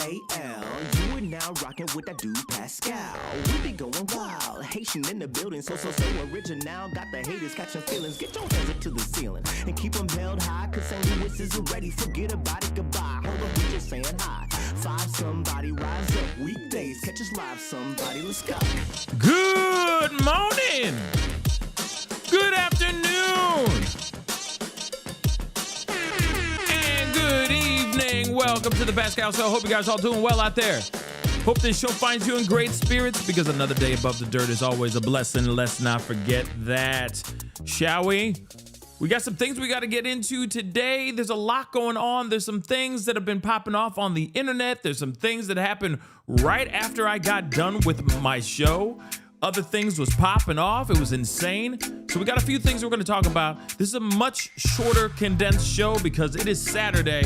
P-A-S-C-A-L. You are now rocking with that dude Pascal. We be going wild, Haitian in the building, so original. Got the haters catching feelings. Get your hands up to the ceiling and keep them held high, cause St. Louis isn't ready. Forget about it, goodbye. Hold on, we just saying hi. Five somebody, rise up. Weekdays, catch us live, somebody. Let's go. Good morning. Good afternoon. And good evening. Welcome to the Pascal Show. Hope you guys all doing well out there. Hope this show finds you in great spirits, because another day above the dirt is always a blessing. Let's not forget that, shall we? We got some things we got to get into today. There's a lot going on. There's some things that have been popping off on the internet. There's some things that happened right after I got done with my show. Other things was popping off. It was insane. So we got a few things we're going to talk about. This is a much shorter, condensed show because it is Saturday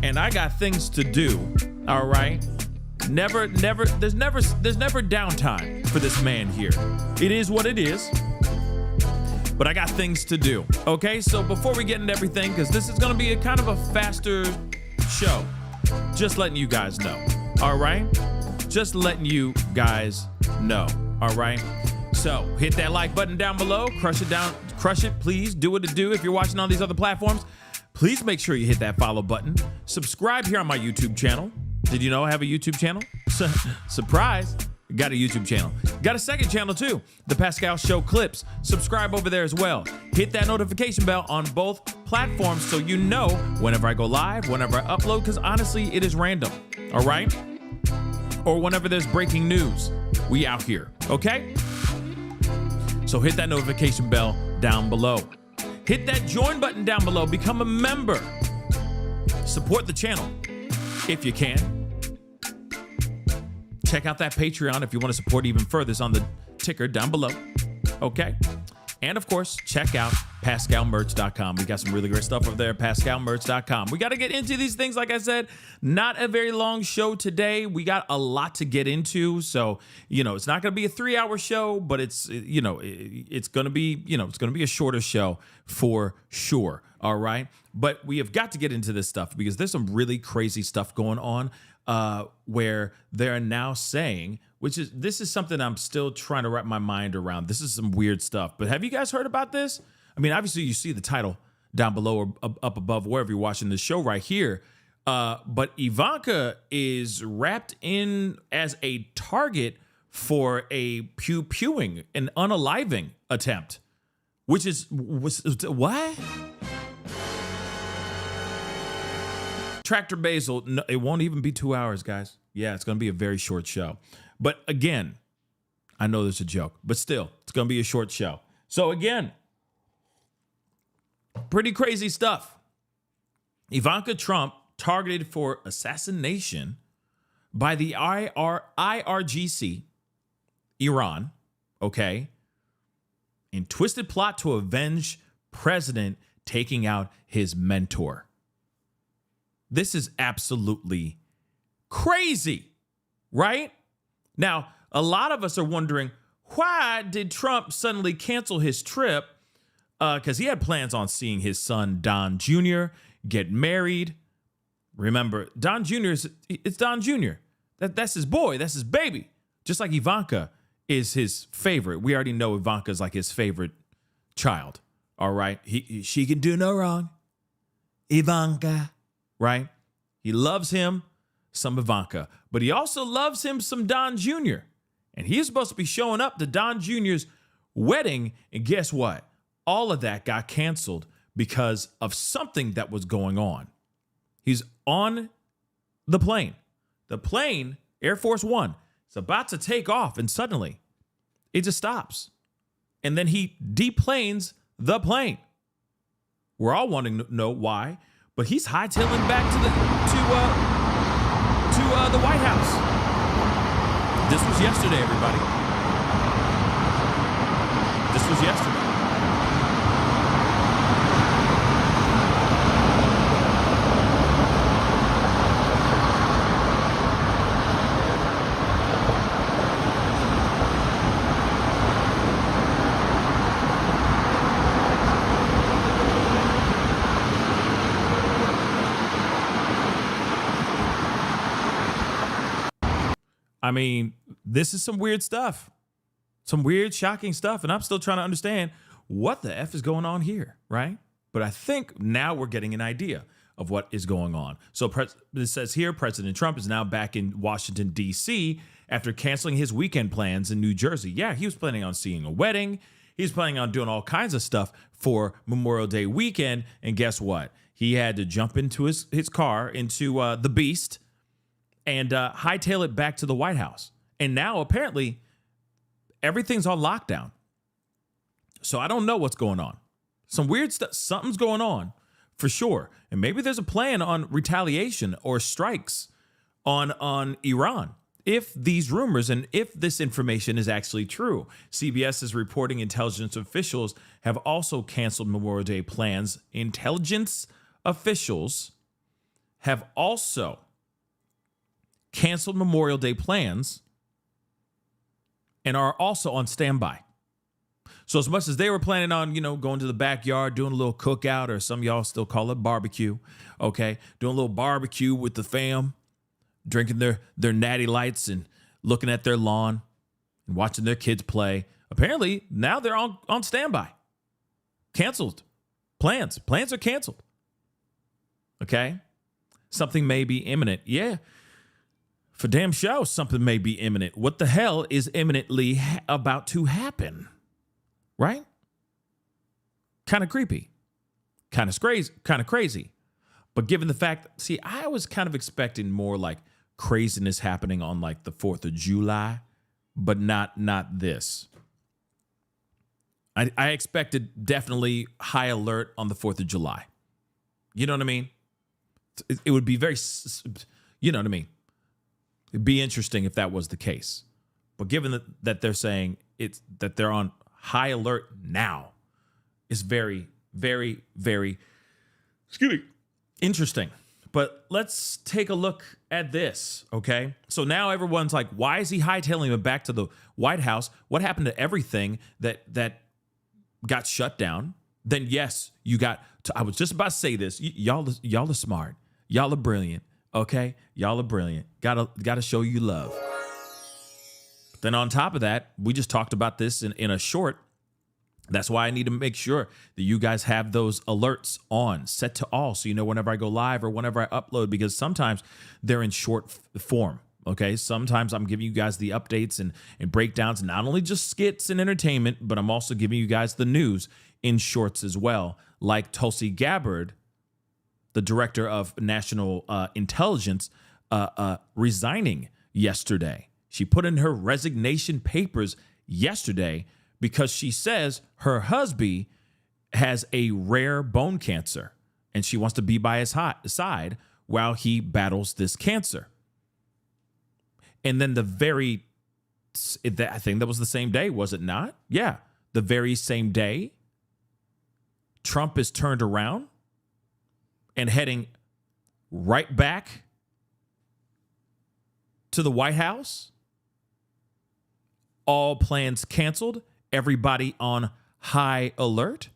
and I got things to do. All right. There's never downtime for this man here. It is what it is. But I got things to do. Okay, so before we get into everything, because this is going to be a kind of a faster show, just letting you guys know. All right, just letting you guys know. All right, so hit that like button down below, crush it, please. Do what it do. If you're watching on these other platforms, please make sure you hit that follow button. Subscribe here on my YouTube channel. Did you know I have a YouTube channel? Surprise. Got a YouTube channel. Got a second channel too, The Pascal Show Clips. Subscribe over there as well. Hit that notification bell on both platforms so you know whenever I go live, whenever I upload, because honestly, it is random. All right? Or whenever there's breaking news, we out here. Okay? So hit that notification bell down below. Hit that join button down below. Become a member. Support the channel if you can. Check out that Patreon if you want to support even further. It's on the ticker down below. Okay. And of course, check out PascalMerch.com. We got some really great stuff over there, PascalMerch.com. We got to get into these things. Like I said, not a very long show today. We got a lot to get into. So, it's not going to be a 3-hour show, but it's going to be, it's going to be a shorter show for sure. All right. But we have got to get into this stuff because there's some really crazy stuff going on. Where they're now saying, this is something I'm still trying to wrap my mind around. This is some weird stuff. But have you guys heard about this? I mean, obviously you see the title down below or up above wherever you're watching this show right here. But Ivanka is wrapped in as a target for a pew-pewing, an unaliving attempt, which is what? Tractor Basil, no, it won't even be 2 hours, guys. Yeah, it's going to be a very short show. But again, I know there's a joke, but still, it's going to be a short show. So again, pretty crazy stuff. Ivanka Trump targeted for assassination by the IRGC, Iran, okay, in twisted plot to avenge president taking out his mentor. This is absolutely crazy, right? Now, a lot of us are wondering, why did Trump suddenly cancel his trip? Because he had plans on seeing his son, Don Jr., get married. Remember, Don Jr. it's Don Jr. That's his boy. That's his baby. Just like Ivanka is his favorite. We already know Ivanka is like his favorite child. All right? She can do no wrong. Ivanka. Right? He loves him some Ivanka, but he also loves him some Don Jr. And he's supposed to be showing up to Don Jr.'s wedding. And guess what? All of that got canceled because of something that was going on. He's on the plane. The plane, Air Force One, is about to take off, and suddenly it just stops. And then he deplanes the plane. We're all wanting to know why. But he's hightailing back to the White House. This was yesterday, everybody. This was yesterday. I mean, this is some weird stuff, some weird, shocking stuff. And I'm still trying to understand what the F is going on here, right? But I think now we're getting an idea of what is going on. So it says here, President Trump is now back in Washington, D.C. after canceling his weekend plans in New Jersey. Yeah, he was planning on seeing a wedding. He was planning on doing all kinds of stuff for Memorial Day weekend. And guess what? He had to jump into his car, into the Beast, and hightail it back to the White House. And now apparently everything's on lockdown. So I don't know what's going on. Some weird stuff. Something's going on for sure. And maybe there's a plan on retaliation or strikes on Iran. If these rumors and if this information is actually true. CBS is reporting intelligence officials have also canceled Memorial Day plans. Intelligence officials have also canceled Memorial Day plans and are also on standby. So as much as they were planning on, going to the backyard, doing a little cookout, or some of y'all still call it barbecue, okay, doing a little barbecue with the fam, drinking their natty lights and looking at their lawn and watching their kids play. Apparently, now they're on standby. Canceled. Plans are canceled. Okay? Something may be imminent. Yeah. For damn sure, something may be imminent. What the hell is imminently about to happen? Right? Kind of creepy. Kind of crazy. But given the fact, I was kind of expecting more like craziness happening on like the 4th of July, but not this. I expected definitely high alert on the 4th of July. You know what I mean? It would be very, you know what I mean? It'd be interesting if that was the case. But given that they're saying that they're on high alert now, is very, very, very, interesting. But let's take a look at this, okay? So now everyone's like, why is he hightailing him back to the White House? What happened to everything that got shut down? Then yes, I was just about to say this. Y'all are smart. Y'all are brilliant, okay? Y'all are brilliant. Gotta show you love. Then on top of that, we just talked about this in a short. That's why I need to make sure that you guys have those alerts on, set to all, so you know whenever I go live or whenever I upload, because sometimes they're in short form, okay? Sometimes I'm giving you guys the updates and breakdowns, not only just skits and entertainment, but I'm also giving you guys the news in shorts as well, like Tulsi Gabbard, the director of national intelligence, resigning yesterday. She put in her resignation papers yesterday because she says her husband has a rare bone cancer and she wants to be by his side while he battles this cancer. And then I think that was the same day, was it not? Yeah, the very same day, Trump is turned around and heading right back to the White House. All plans canceled. Everybody on high alert.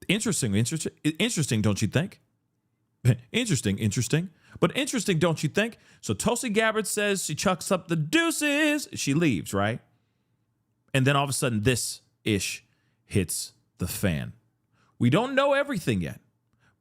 Interesting, don't you think? Interesting. But interesting, don't you think? So Tulsi Gabbard says she chucks up the deuces. She leaves, right? And then all of a sudden, this ish hits the fan. We don't know everything yet.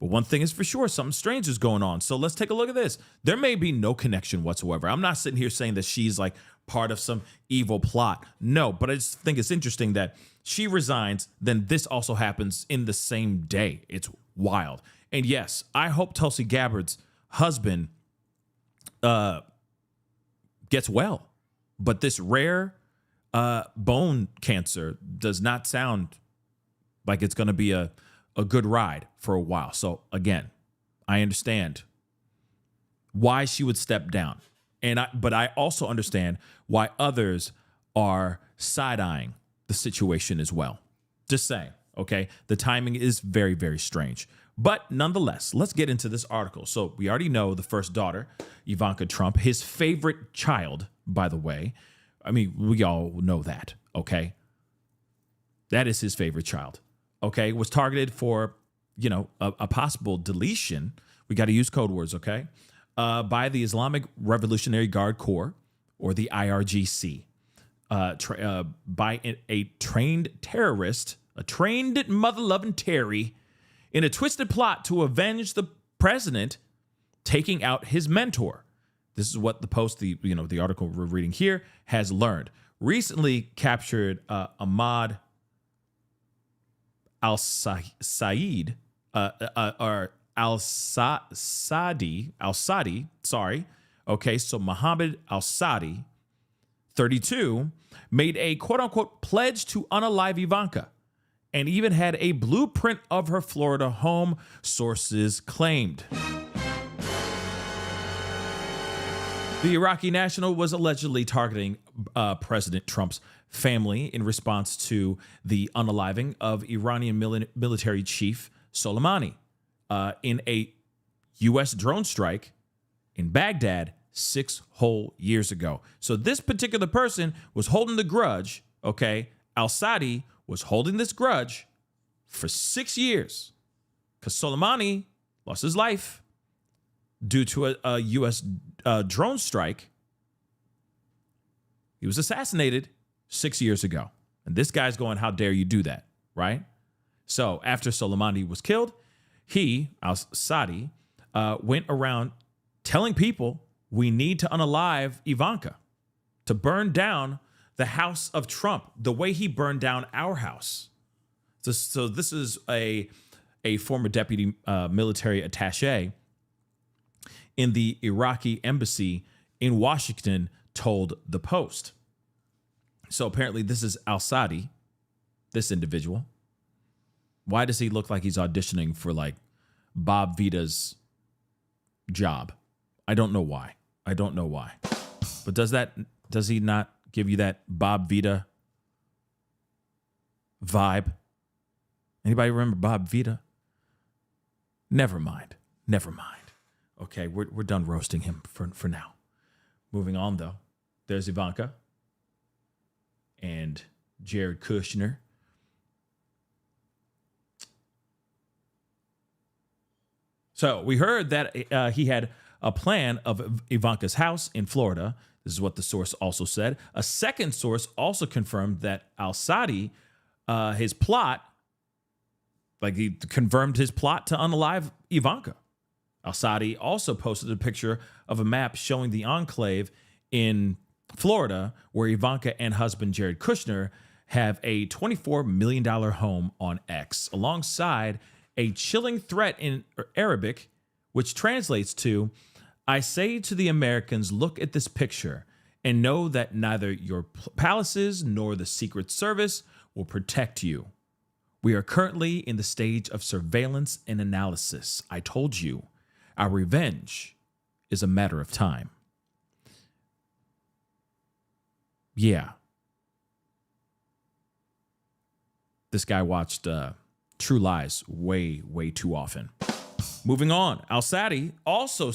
But one thing is for sure, something strange is going on. So let's take a look at this. There may be no connection whatsoever. I'm not sitting here saying that she's like part of some evil plot. No, but I just think it's interesting that she resigns, then this also happens in the same day. It's wild. And yes, I hope Tulsi Gabbard's husband gets well. But this rare bone cancer does not sound like it's going to be a good ride for a while. So again, I understand why she would step down. But I also understand why others are side-eyeing the situation as well. Just saying, okay? The timing is very, very strange. But nonetheless, let's get into this article. So we already know the first daughter, Ivanka Trump, his favorite child, by the way. I mean, we all know that, okay? That is his favorite child. Okay, was targeted for, a possible deletion. We got to use code words, okay? by the Islamic Revolutionary Guard Corps, or the IRGC, by a trained terrorist, a trained mother-loving Terry, in a twisted plot to avenge the president taking out his mentor. This is what the Post, the article we're reading here, has learned. Recently captured Ahmad al-Said, or al-Sadi, sorry. Okay, so Mohammed al-Sadi, 32, made a quote-unquote pledge to unalive Ivanka and even had a blueprint of her Florida home, sources claimed. The Iraqi national was allegedly targeting President Trump's family in response to the unaliving of Iranian military chief Soleimani in a U.S. drone strike in Baghdad 6 whole years ago. So this particular person was holding the grudge, okay? Al-Sadi was holding this grudge for 6 years because Soleimani lost his life due to a U.S. Drone strike. He was assassinated 6 years ago. And this guy's going, how dare you do that, right? So after Soleimani was killed, he, al-Sadi, went around telling people we need to unalive Ivanka, to burn down the house of Trump the way he burned down our house. So this is a former deputy military attaché in the Iraqi embassy in Washington told the Post. So apparently this is al-Sadi, this individual. Why does he look like he's auditioning for like Bob Vita's job? I don't know why. But does he not give you that Bob Vita vibe? Anybody remember Bob Vita? Never mind. Okay, we're done roasting him for now. Moving on, though. There's Ivanka and Jared Kushner. So we heard that he had a plan of Ivanka's house in Florida. This is what the source also said. A second source also confirmed that al-Sadi, his plot, like he confirmed his plot to unalive Ivanka. Al-Sadi also posted a picture of a map showing the enclave in Florida where Ivanka and husband Jared Kushner have a $24 million home on X, alongside a chilling threat in Arabic, which translates to, I say to the Americans, look at this picture and know that neither your palaces nor the Secret Service will protect you. We are currently in the stage of surveillance and analysis. I told you, our revenge is a matter of time. Yeah. This guy watched True Lies way too often. Moving on, al-Sadi also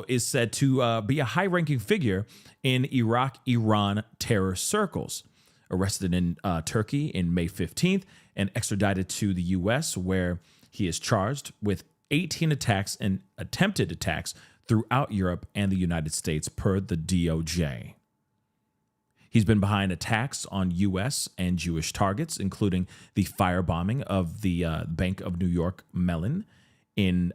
is said to be a high-ranking figure in Iraq-Iran terror circles. Arrested in Turkey in May 15th and extradited to the U.S., where he is charged with 18 attacks and attempted attacks throughout Europe and the United States, per the DOJ. He's been behind attacks on U.S. and Jewish targets, including the firebombing of the Bank of New York Mellon in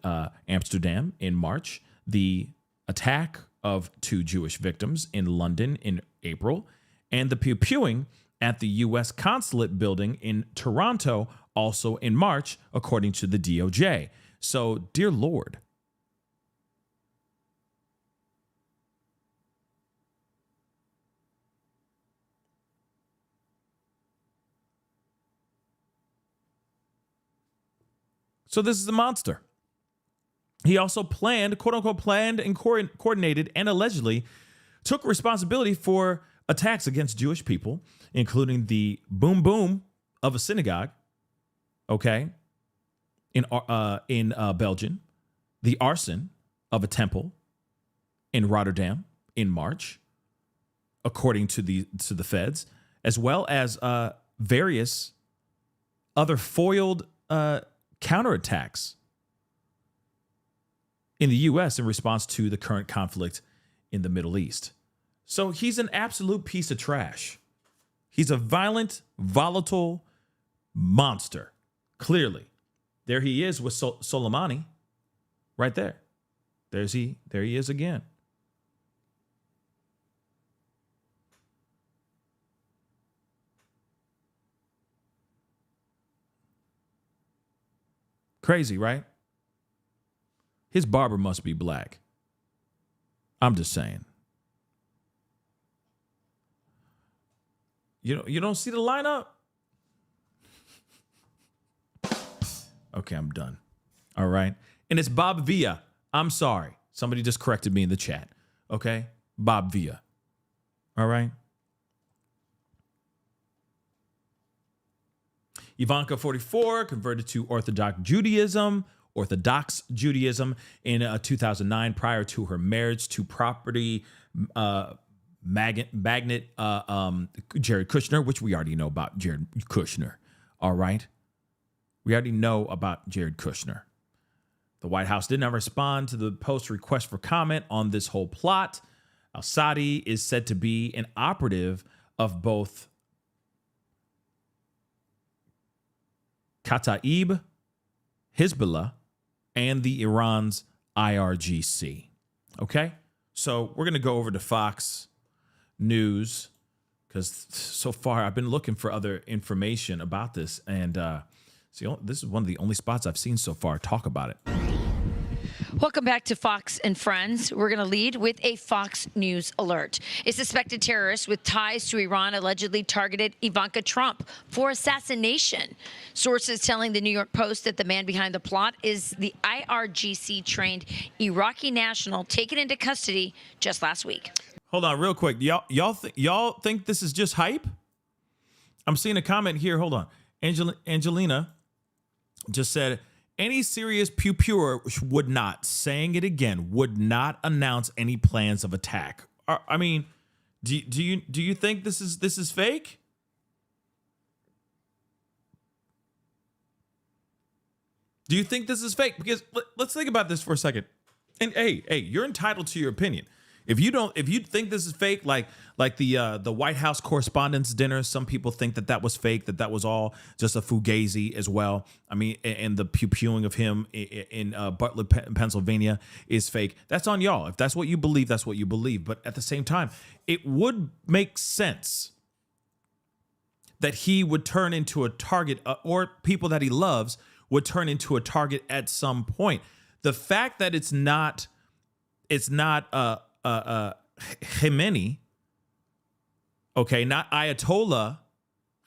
Amsterdam in March, the attack of 2 Jewish victims in London in April, and the pew-pewing at the U.S. consulate building in Toronto also in March, according to the DOJ. So, dear Lord, so this is a monster. He also planned, quote unquote, planned and coordinated and allegedly took responsibility for attacks against Jewish people, including the boom boom of a synagogue, okay, in Belgium, the arson of a temple in Rotterdam in March, according to the feds, as well as various other foiled counterattacks in the U.S. in response to the current conflict in the Middle East. So he's an absolute piece of trash. He's a violent, volatile monster. Clearly. There he is with Soleimani. Right there. There he is again. Crazy, right? His barber must be black. I'm just saying. You don't see the lineup? Okay, I'm done. All right. And it's Bob Villa. I'm sorry. Somebody just corrected me in the chat. Okay? Bob Villa. All right. Ivanka, 44, converted to Orthodox Judaism in 2009 prior to her marriage to property magnate Jared Kushner, which we already know about Jared Kushner. All right. We already know about Jared Kushner. The White House did not respond to the Post's request for comment on this whole plot. Al-Sadi is said to be an operative of both Kataib, Hezbollah, and the Iran's IRGC. Okay? So we're going to go over to Fox News because so far I've been looking for other information about this. And this is one of the only spots I've seen so far talk about it. Welcome back to Fox and Friends. We're going to lead with a Fox News alert. A suspected terrorist with ties to Iran allegedly targeted Ivanka Trump for assassination. Sources telling the New York Post that the man behind the plot is the IRGC-trained Iraqi national taken into custody just last week. Hold on real quick. Y'all think this is just hype? I'm seeing a comment here. Hold on. Angelina just said, any serious pew-pewer would not, saying it again, would not announce any plans of attack. I mean, do you think this is fake? Do you think this is fake? Because let's think about this for a second. And hey, you're entitled to your opinion. If you think this is fake, like the White House Correspondents' Dinner, some people think that was fake, that was all just a fugazi as well. I mean, and the pew-pewing of him in Butler, Pennsylvania is fake. That's on y'all. If that's what you believe, that's what you believe. But at the same time, it would make sense that he would turn into a target, or people that he loves would turn into a target at some point. The fact that it's not Khamenei, okay, not Ayatollah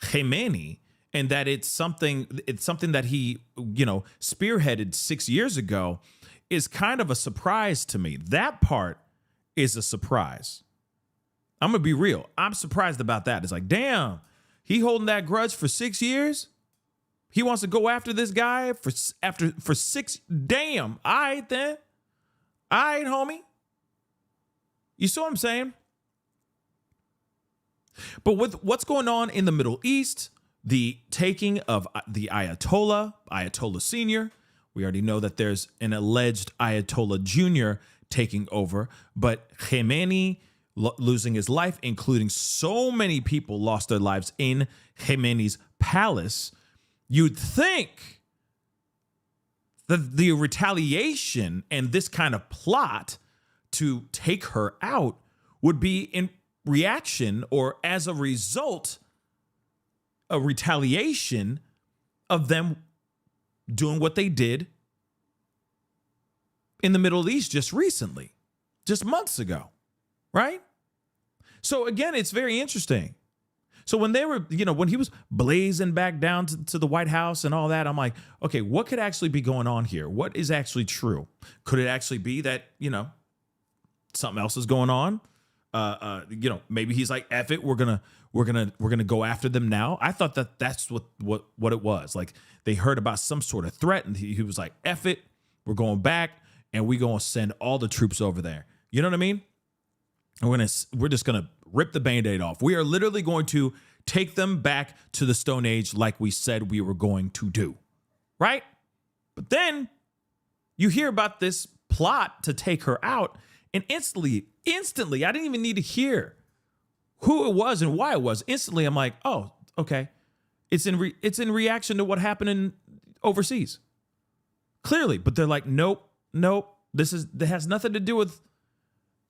Khamenei, and that it's something that he, spearheaded 6 years ago is kind of a surprise to me. That part is a surprise. I'm going to be real. I'm surprised about that. It's like, damn, he holding that grudge for 6 years? He wants to go after this guy for 6. Damn. All right, then. All right, homie. You see what I'm saying? But with what's going on in the Middle East, the taking of the Ayatollah Senior, we already know that there's an alleged Ayatollah Junior taking over, but Khamenei losing his life, including so many people lost their lives in Khamenei's palace. You'd think that the retaliation and this kind of plot to take her out would be in reaction or as a result, a retaliation of them doing what they did in the Middle East just recently, just months ago, right? So again, it's very interesting. So when they were, when he was blazing back down to the White House and all that, I'm like, okay, what could actually be going on here? What is actually true? Could it actually be that, something else is going on? Maybe he's like, F it, we're gonna go after them now. I thought that's what it was. Like they heard about some sort of threat and he was like, F it, we're going back and we're gonna send all the troops over there. You know what I mean? And we're just gonna rip the Band-Aid off. We are literally going to take them back to the Stone Age like we said we were going to do. Right? But then you hear about this plot to take her out, and instantly, I didn't even need to hear who it was and why it was. Instantly, I'm like, oh, okay. It's in reaction to what happened in overseas. Clearly, but they're like, nope. That has nothing to do with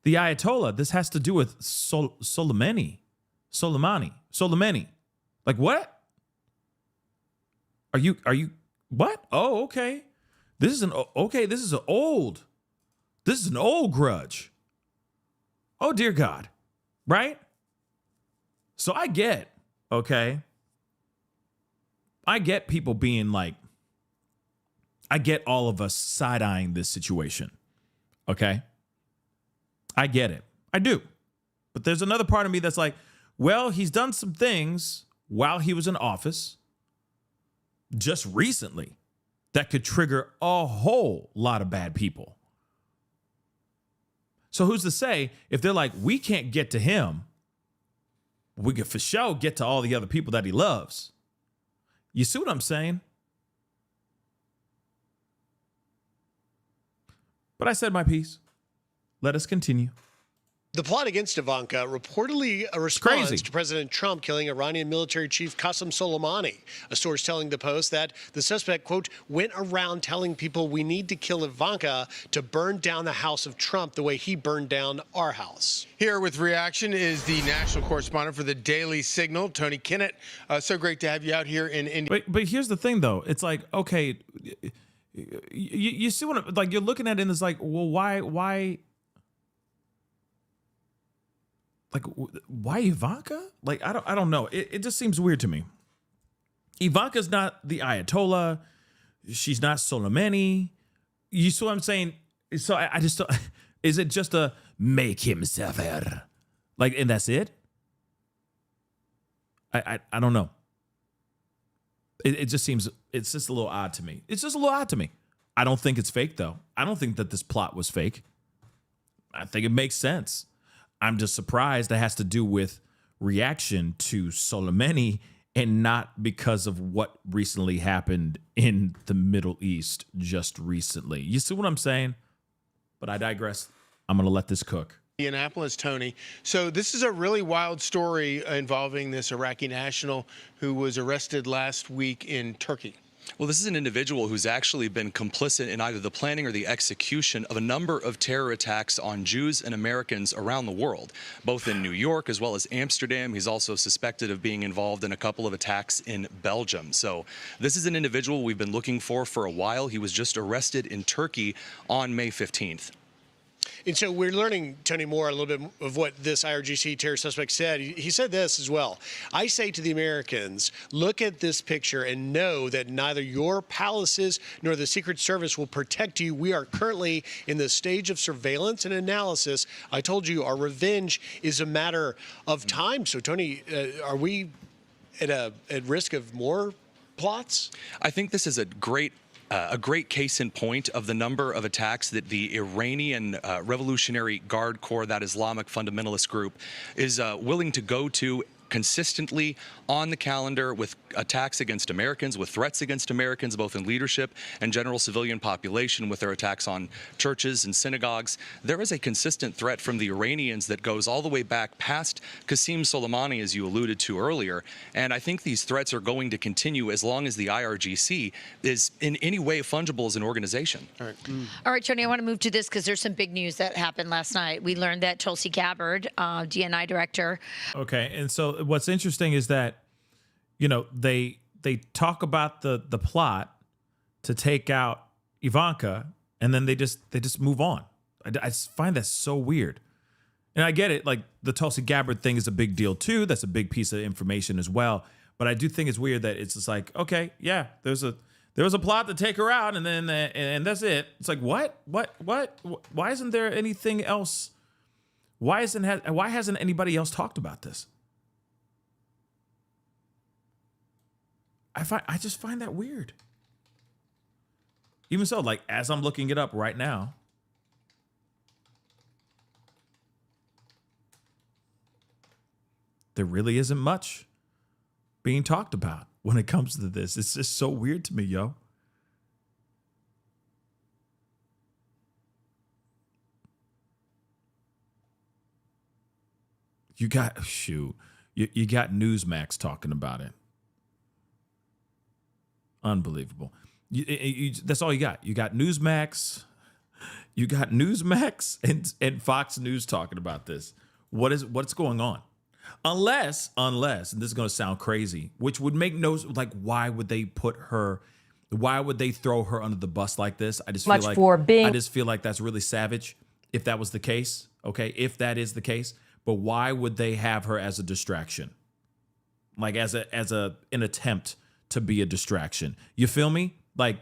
the Ayatollah. This has to do with Soleimani. Like, what? Are you what? Oh, okay. This is an old grudge. Oh, dear God. Right? So I get people being like, I get all of us side-eyeing this situation. Okay? I get it. I do. But there's another part of me that's like, well, he's done some things while he was in office just recently that could trigger a whole lot of bad people. So who's to say if they're like, we can't get to him, we could for sure get to all the other people that he loves. You see what I'm saying? But I said my piece. Let us continue. The plot against Ivanka reportedly responds to President Trump killing Iranian military chief Qasem Soleimani. A source telling the Post that the suspect, quote, went around telling people we need to kill Ivanka to burn down the house of Trump the way he burned down our house. Here with reaction is the national correspondent for the Daily Signal, Tony Kinnett. So great to have you out here in India. But here's the thing, though. It's like, okay, you see what, like, you're looking at it and it's like, well, why? Like, why Ivanka? Like, I don't know. It just seems weird to me. Ivanka's not the Ayatollah. She's not Soleimani. You see what I'm saying? So I just don't, is it just a make him suffer? Like, and that's it? I don't know. It just seems, it's just a little odd to me. It's just a little odd to me. I don't think it's fake, though. I don't think that this plot was fake. I think it makes sense. I'm just surprised that has to do with reaction to Soleimani and not because of what recently happened in the Middle East just recently. You see what I'm saying? But I digress. I'm going to let this cook. Indianapolis, Tony. So this is a really wild story involving this Iraqi national who was arrested last week in Turkey. Well, this is an individual who's actually been complicit in either the planning or the execution of a number of terror attacks on Jews and Americans around the world, both in New York as well as Amsterdam. He's also suspected of being involved in a couple of attacks in Belgium. So this is an individual we've been looking for a while. He was just arrested in Turkey on May 15th. And so we're learning, Tony, more a little bit of what this IRGC terror suspect said. He said this as well. I say to the Americans, look at this picture and know that neither your palaces nor the Secret Service will protect you. We are currently in the stage of surveillance and analysis. I told you our revenge is a matter of time. So, Tony, are we at risk of more plots? I think this is a great case in point of the number of attacks that the Iranian Revolutionary Guard Corps, that Islamic fundamentalist group, is willing to go to consistently on the calendar with attacks against Americans, with threats against Americans, both in leadership and general civilian population, with their attacks on churches and synagogues. There is a consistent threat from the Iranians that goes all the way back past Qasem Soleimani, as you alluded to earlier. And I think these threats are going to continue as long as the IRGC is in any way fungible as an organization. All right, Tony, I want to move to this because there's some big news that happened last night. We learned that Tulsi Gabbard, DNI director. Okay, and so what's interesting is that, you know, they talk about the plot to take out Ivanka, and then they just move on. I just find that so weird. And I get it, like the Tulsi Gabbard thing is a big deal too. That's a big piece of information as well. But I do think it's weird that it's just like, okay, yeah, there was a plot to take her out, and then and that's it. It's like, what? Why isn't there anything else? Why hasn't anybody else talked about this? I just find that weird. Even so, like, as I'm looking it up right now, there really isn't much being talked about when it comes to this. It's just so weird to me, yo. You got you got Newsmax talking about it. Unbelievable. That's all you got. You got Newsmax. You got Newsmax and Fox News talking about this. What's going on? Unless, and this is going to sound crazy, which would make no, like, why would they throw her under the bus like this? I just feel like that's really savage if that was the case. Okay, if that is the case, but why would they have her as a distraction? Like as an attempt to be a distraction. You feel me? Like,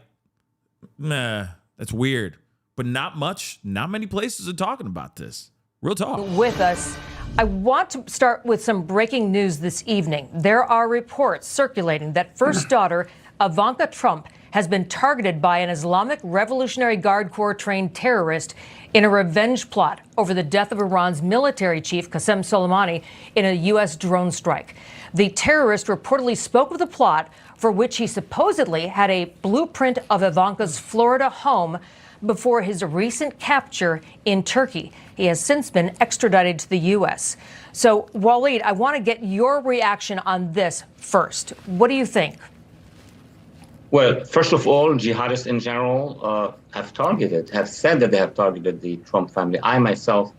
nah, that's weird. But not many places are talking about this. Real talk. With us, I want to start with some breaking news this evening. There are reports circulating that first daughter Ivanka Trump has been targeted by an Islamic Revolutionary Guard Corps trained terrorist in a revenge plot over the death of Iran's military chief Qasem Soleimani in a U.S. drone strike. The terrorist reportedly spoke of the plot, for which he supposedly had a blueprint of Ivanka's Florida home before his recent capture in Turkey. He has since been extradited to the U.S. So, Waleed, I want to get your reaction on this first. What do you think? Well, first of all, jihadists in general have said that they have targeted the Trump family. I myself,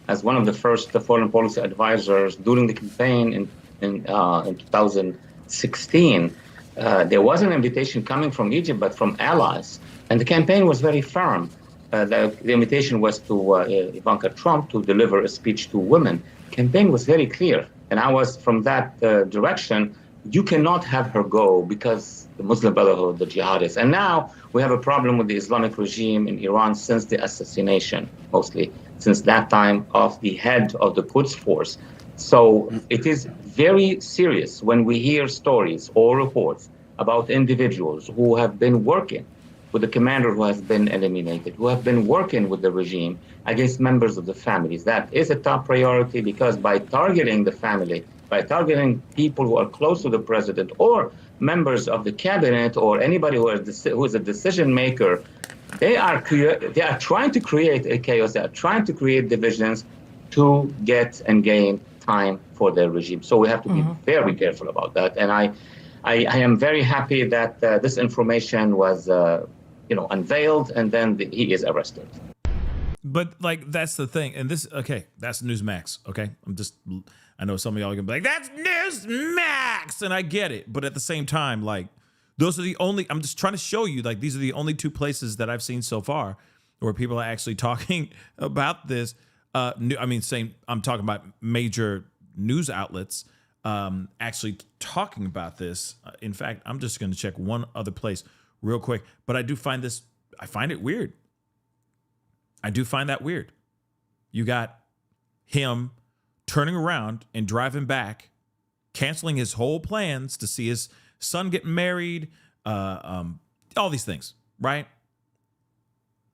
as one of the first foreign policy advisors during the campaign in 2016, there was an invitation coming from Egypt, but from allies. And the campaign was very firm. The invitation was to Ivanka Trump to deliver a speech to women. The campaign was very clear. And I was from that direction. You cannot have her go because the Muslim Brotherhood, the jihadists. And now we have a problem with the Islamic regime in Iran since the assassination, mostly since that time, of the head of the Quds force. So it is very serious when we hear stories or reports about individuals who have been working with the commander who has been eliminated, who have been working with the regime against members of the families. That is a top priority, because by targeting the family, by targeting people who are close to the president or members of the cabinet or anybody who is a decision maker, they are trying to create a chaos. They are trying to create divisions to get and gain time for their regime. So we have to be very careful about that. And I am very happy that this information was unveiled, and then he is arrested. But like, that's the thing. And this, okay, that's Newsmax. Okay. I know some of y'all are gonna be like, that's Newsmax. And I get it. But at the same time, like, those are the only, I'm just trying to show you, like, these are the only two places that I've seen so far where people are actually talking about this. I'm talking about major news outlets actually talking about this. In fact, I'm just going to check one other place real quick. But I find it weird. I do find that weird. You got him turning around and driving back, canceling his whole plans to see his son get married, all these things, right?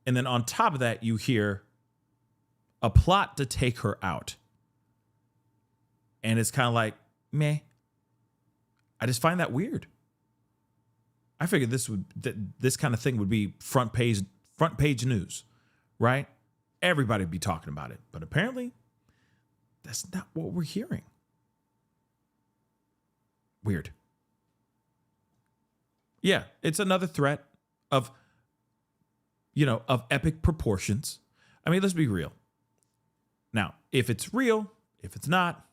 And then on top of that, you hear a plot to take her out. And it's kind of like, meh. I just find that weird. I figured this kind of thing would be front page news, right? Everybody would be talking about it. But apparently, that's not what we're hearing. Weird. Yeah, it's another threat of epic proportions. I mean, let's be real. Now, if it's real, if it's not,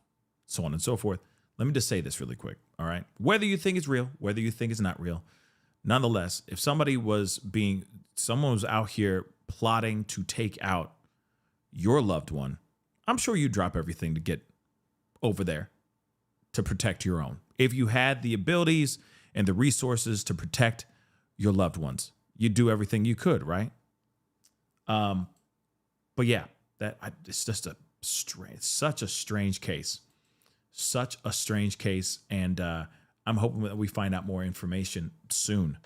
so on and so forth, let me just say this really quick, all right? Whether you think it's real, whether you think it's not real, nonetheless, if someone was out here plotting to take out your loved one, I'm sure you'd drop everything to get over there to protect your own. If you had the abilities and the resources to protect your loved ones, you'd do everything you could, right? But yeah, it's just such a strange case. Such a strange case. And I'm hoping that we find out more information soon.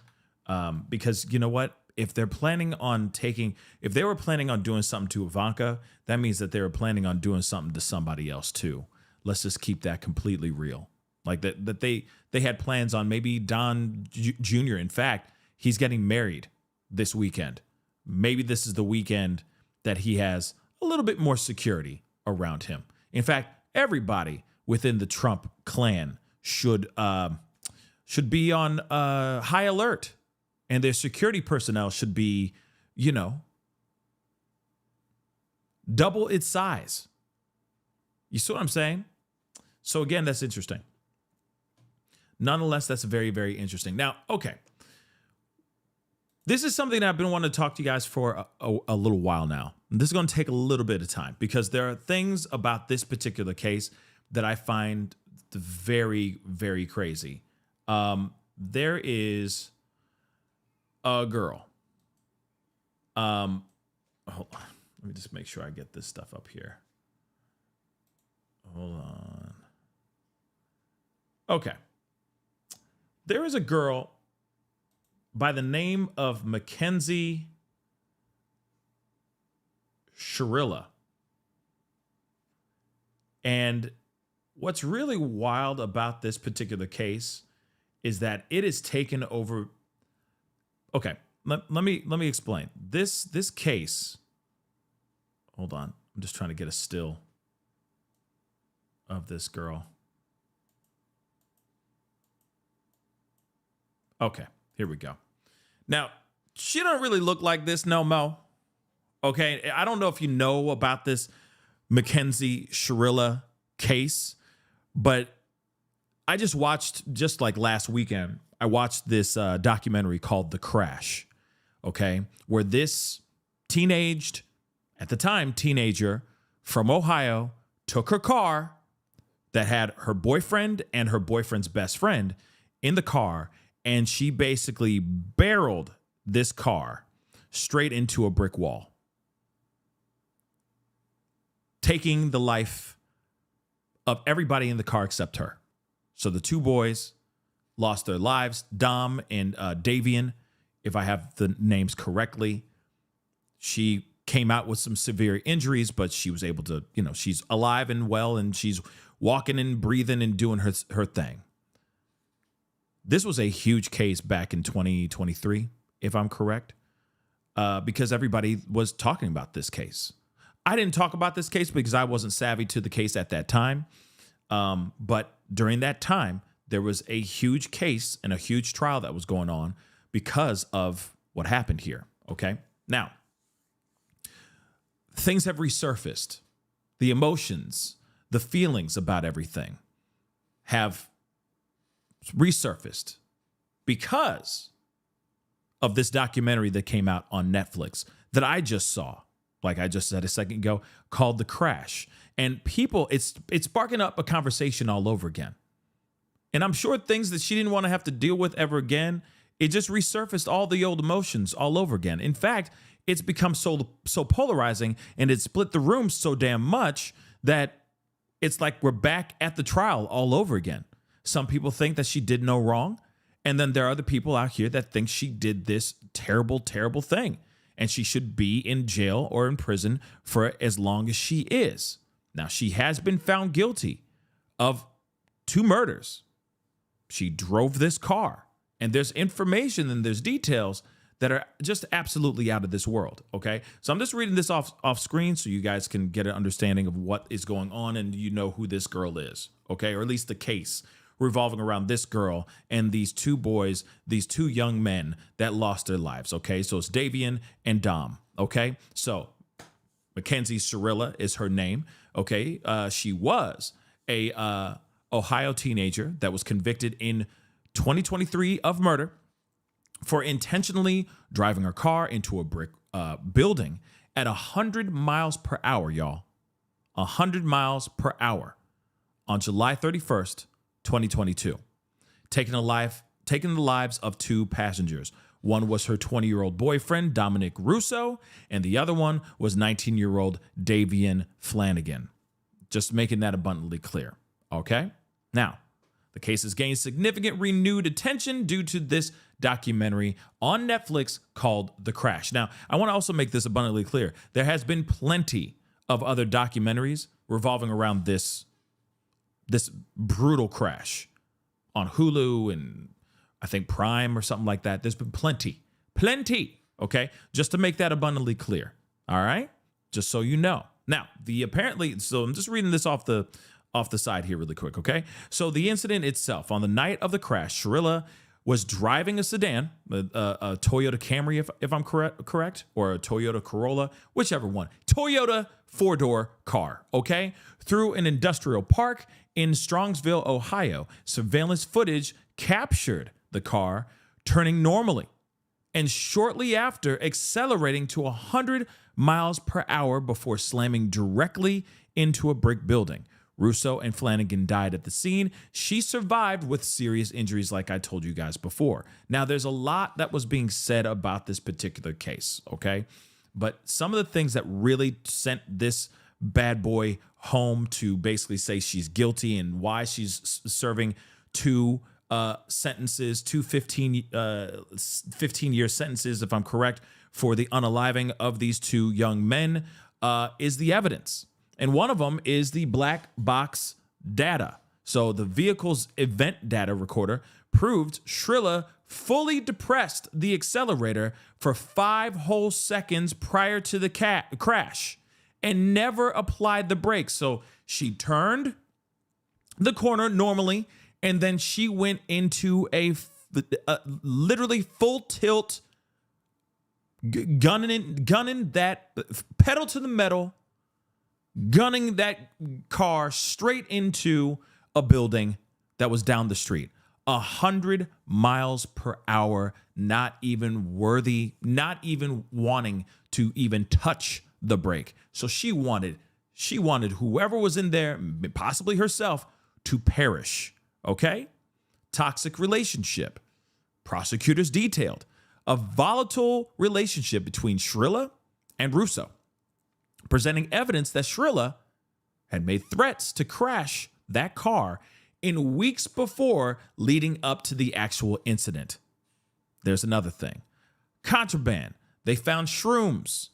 Because you know what? If they were planning on doing something to Ivanka, that means that they were planning on doing something to somebody else too. Let's just keep that completely real. Like that they had plans on maybe Don Jr. In fact, he's getting married this weekend. Maybe this is the weekend that he has a little bit more security around him. In fact, everybody within the Trump clan should be on high alert, and their security personnel should be, double its size. You see what I'm saying? So again, that's interesting. Nonetheless, that's very, very interesting. Now, okay. This is something that I've been wanting to talk to you guys for a little while now. And this is going to take a little bit of time because there are things about this particular case that I find very, very crazy. There is a girl. Hold on. Let me just make sure I get this stuff up here. Hold on. Okay. There is a girl by the name of Mackenzie Sharilla. And what's really wild about this particular case is that it is taken over. Okay, let me explain. This case. Hold on. I'm just trying to get a still of this girl. Okay, here we go. Now, she don't really look like this no mo. Okay, I don't know if you know about this Mackenzie Sharilla case, but I just watched, just like last weekend, I watched this documentary called The Crash, okay, where this at the time, teenager from Ohio took her car that had her boyfriend and her boyfriend's best friend in the car, and she basically barreled this car straight into a brick wall, taking the life of everybody in the car except her. So the two boys lost their lives, Dom and Davian, if I have the names correctly. She came out with some severe injuries, but she was able to, she's alive and well, and she's walking and breathing and doing her thing. This was a huge case back in 2023, if I'm correct, because everybody was talking about this case. I didn't talk about this case because I wasn't savvy to the case at that time. But during that time, there was a huge case and a huge trial that was going on because of what happened here. Okay. Now, things have resurfaced. The emotions, the feelings about everything have resurfaced because of this documentary that came out on Netflix that I just saw, like I just said a second ago, called The Crash. And people, it's sparking up a conversation all over again. And I'm sure things that she didn't want to have to deal with ever again, it just resurfaced all the old emotions all over again. In fact, it's become so polarizing, and it split the room so damn much that it's like we're back at the trial all over again. Some people think that she did no wrong, and then there are other people out here that think she did this terrible, terrible thing, and she should be in jail or in prison for as long as she is. Now, she has been found guilty of 2 murders. She drove this car, and there's information and there's details that are just absolutely out of this world, okay? So I'm just reading this off screen so you guys can get an understanding of what is going on and you know who this girl is, okay? Or at least the case revolving around this girl and these 2 boys, these 2 young men that lost their lives, okay? So it's Davian and Dom, okay? So Mackenzie Sharilla is her name, okay? She was a Ohio teenager that was convicted in 2023 of murder for intentionally driving her car into a brick building at 100 miles per hour, y'all. 100 miles per hour on July 31st, 2022. Taking the lives of 2 passengers. One was her 20-year-old boyfriend, Dominic Russo, and the other one was 19-year-old Davian Flanagan. Just making that abundantly clear, okay? Now, the case has gained significant renewed attention due to this documentary on Netflix called The Crash. Now, I want to also make this abundantly clear. There has been plenty of other documentaries revolving around this brutal crash on Hulu and I think Prime or something like that. There's been plenty, okay? Just to make that abundantly clear, all right? Just so you know. Now, so I'm just reading this off the off the side here really quick, okay? So the incident itself, on the night of the crash, Shirilla was driving a sedan, a Toyota Camry, if I'm correct, or a Toyota Corolla, whichever one. Toyota four-door car, okay? Through an industrial park in Strongsville, Ohio. Surveillance footage captured the car turning normally and shortly after accelerating to 100 miles per hour before slamming directly into a brick building. Russo and Flanagan died at the scene. She survived with serious injuries, like I told you guys before. Now, there's a lot that was being said about this particular case, okay? But some of the things that really sent this bad boy home to basically say she's guilty and why she's serving two sentences, two 15-year sentences, if I'm correct, for the unaliving of these two young men is the evidence. And one of them is the black box data. So the vehicle's event data recorder proved Shirilla fully depressed the accelerator for 5 whole seconds prior to the crash and never applied the brakes. So she turned the corner normally, and then she went into a literally full tilt, gunning that pedal to the metal, gunning that car straight into a building that was down the street. 100 miles per hour, not even wanting to even touch the brake. So she wanted whoever was in there, possibly herself, to perish. Okay? Toxic relationship. Prosecutors detailed a volatile relationship between Shirilla and Russo, presenting evidence that Shirilla had made threats to crash that car in weeks before leading up to the actual incident. There's another thing. Contraband. They found shrooms,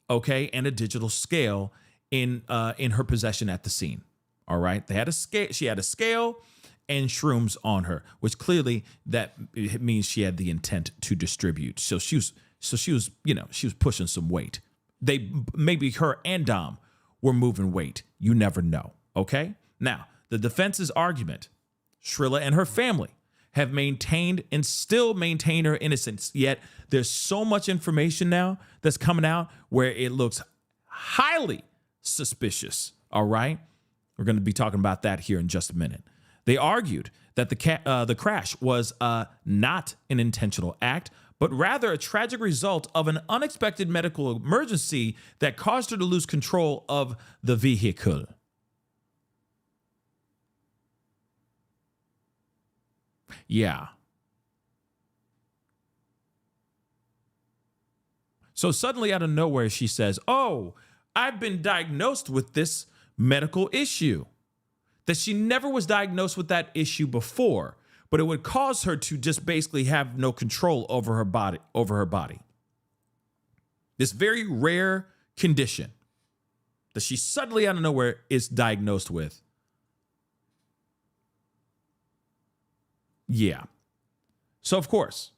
okay, and a digital scale in her possession at the scene. All right? They had a scale. She had a scale and shrooms on her, which clearly that it means she had the intent to distribute. So she was pushing some weight. Maybe her and Dom were moving weight. You never know. Okay? Now, the defense's argument, Shirilla and her family have maintained and still maintain her innocence, yet there's so much information now that's coming out where it looks highly suspicious. All right? We're going to be talking about that here in just a minute. They argued that the crash was not an intentional act, but rather a tragic result of an unexpected medical emergency that caused her to lose control of the vehicle. Yeah. So suddenly out of nowhere, she says, "Oh, I've been diagnosed with this medical issue." That she never was diagnosed with that issue before, but it would cause her to just basically have no control over her body. This very rare condition that she suddenly out of nowhere is diagnosed with. Yeah. So, of course,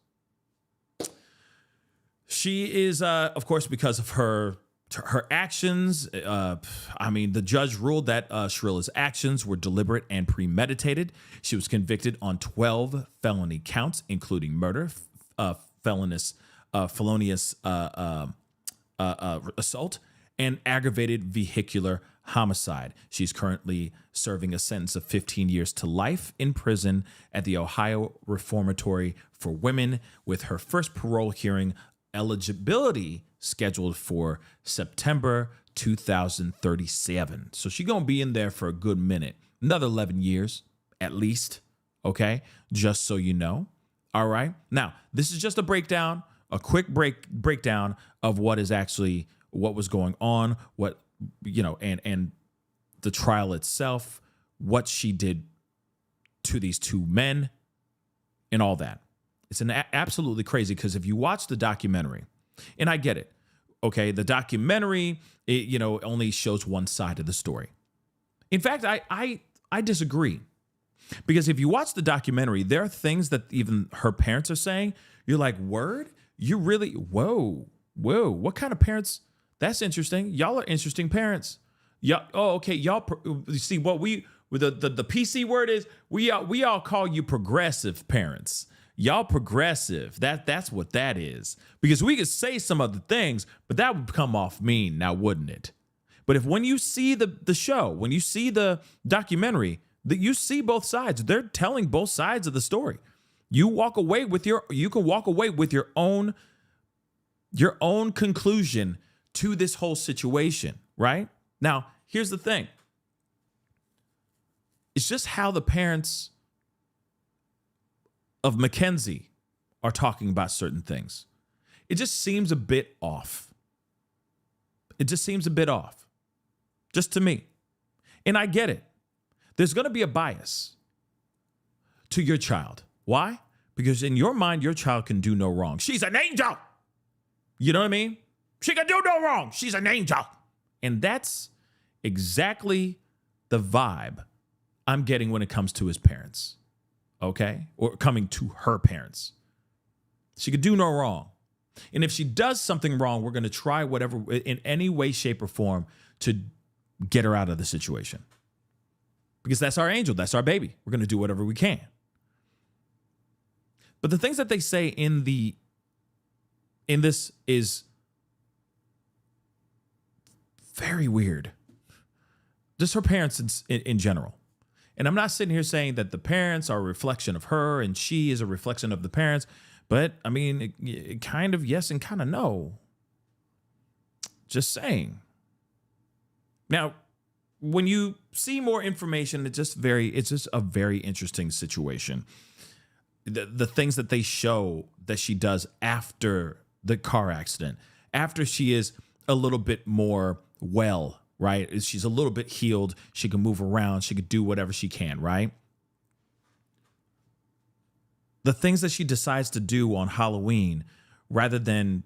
she is, of course, because of her actions. The judge ruled that Shirilla's actions were deliberate and premeditated. She was convicted on 12 felony counts, including murder, felonious assault, and aggravated vehicular homicide. She's currently serving a sentence of 15 years to life in prison at the Ohio Reformatory for Women, with her first parole hearing eligibility scheduled for September 2037. So she's going to be in there for a good minute. Another 11 years, at least. Okay? Just so you know. All right? Now, this is just a breakdown, a quick breakdown of what was going on, and the trial itself, what she did to these two men, and all that. It's absolutely crazy, because if you watch the documentary, and I get it, okay, the documentary, only shows one side of the story. In fact, I disagree, because if you watch the documentary, there are things that even her parents are saying. You're like, word? You really? Whoa. What kind of parents? That's interesting. Y'all are interesting parents. Y'all. Oh, okay. Y'all see what we The PC word is we all call you progressive parents. Y'all progressive. That's what that is. Because we could say some other things, but that would come off mean now, wouldn't it? But if when you see the show, when you see the documentary, that you see both sides, they're telling both sides of the story. You can walk away with your own conclusion to this whole situation, right? Now, here's the thing. It's just how the parents of Mackenzie are talking about certain things. It just seems a bit off. It just seems a bit off, just to me. And I get it. There's going to be a bias to your child. Why? Because in your mind, your child can do no wrong. She's an angel. You know what I mean? She can do no wrong. She's an angel. And that's exactly the vibe I'm getting when it comes to his parents, okay? Or coming to her parents. She could do no wrong. And if she does something wrong, we're going to try whatever, in any way, shape, or form to get her out of the situation. Because that's our angel. That's our baby. We're going to do whatever we can. But the things that they say in this is very weird. Just her parents in general. And I'm not sitting here saying that the parents are a reflection of her and she is a reflection of the parents. But, I mean, it kind of yes and kind of no. Just saying. Now, when you see more information, it's just a very interesting situation. The things that they show that she does after the car accident, after she is a little bit more well, right? She's a little bit healed. She can move around. She could do whatever she can, right? The things that she decides to do on Halloween, rather than,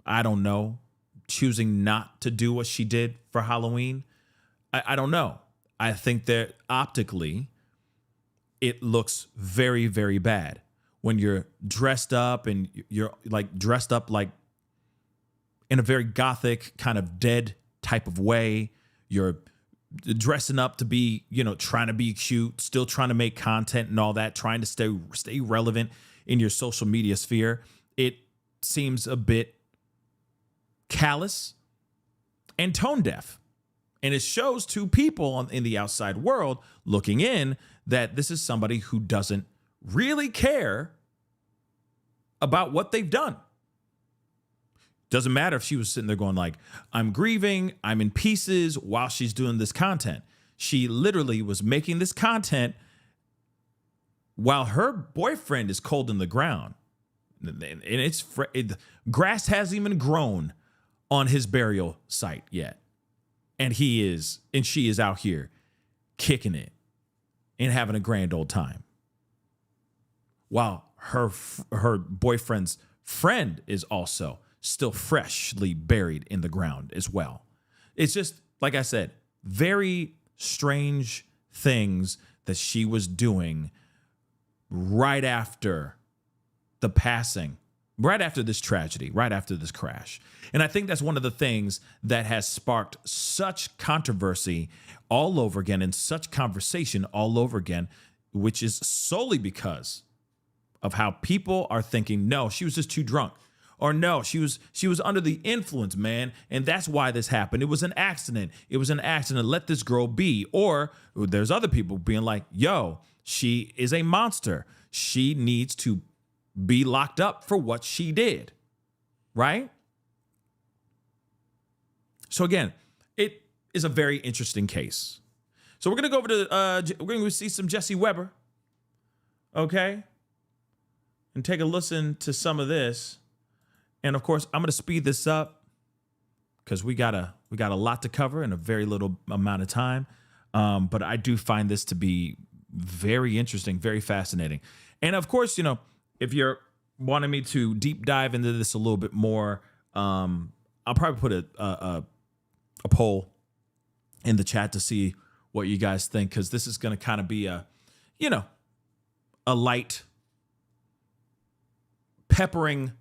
I don't know, choosing not to do what she did for Halloween, I don't know. I think that optically, it looks very, very bad when you're dressed up and you're like dressed up like in a very gothic kind of dead type of way. You're dressing up to be, trying to be cute, still trying to make content and all that, trying to stay relevant in your social media sphere. It seems a bit callous and tone deaf. And it shows to people in the outside world looking in that this is somebody who doesn't really care about what they've done. Doesn't matter if she was sitting there going like, I'm grieving, I'm in pieces while she's doing this content. She literally was making this content while her boyfriend is cold in the ground. And grass hasn't even grown on his burial site yet. And she is out here kicking it and having a grand old time. While her boyfriend's friend is also still freshly buried in the ground as well. It's just, like I said, very strange things that she was doing right after the passing, right after this tragedy, right after this crash. And I think that's one of the things that has sparked such controversy all over again and such conversation all over again, which is solely because of how people are thinking, no, she was just too drunk. Or no, she was under the influence, man, and that's why this happened. It was an accident. It was an accident. Let this girl be. Or there's other people being like, yo, she is a monster. She needs to be locked up for what she did, right? So again, it is a very interesting case. So we're gonna go over to we're gonna see some Jesse Weber, okay, and take a listen to some of this. And of course, I'm gonna speed this up because we got a lot to cover in a very little amount of time. But I do find this to be very interesting, very fascinating. And of course, if you're wanting me to deep dive into this a little bit more, I'll probably put a poll in the chat to see what you guys think, because this is going to kind of be a light peppering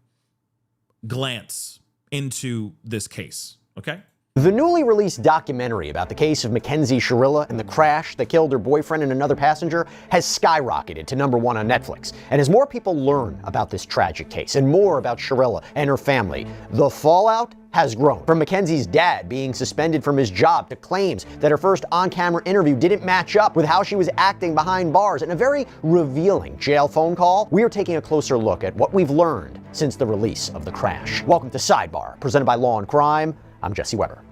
glance into this case. Okay. The newly released documentary about the case of Mackenzie Sharilla and the crash that killed her boyfriend and another passenger has skyrocketed to #1 on Netflix. And as more people learn about this tragic case and more about Shirilla and her family, the fallout has grown. From Mackenzie's dad being suspended from his job to claims that her first on-camera interview didn't match up with how she was acting behind bars, and a very revealing jail phone call, we are taking a closer look at what we've learned since the release of the crash. Welcome to Sidebar, presented by Law and Crime. I'm Jesse Weber.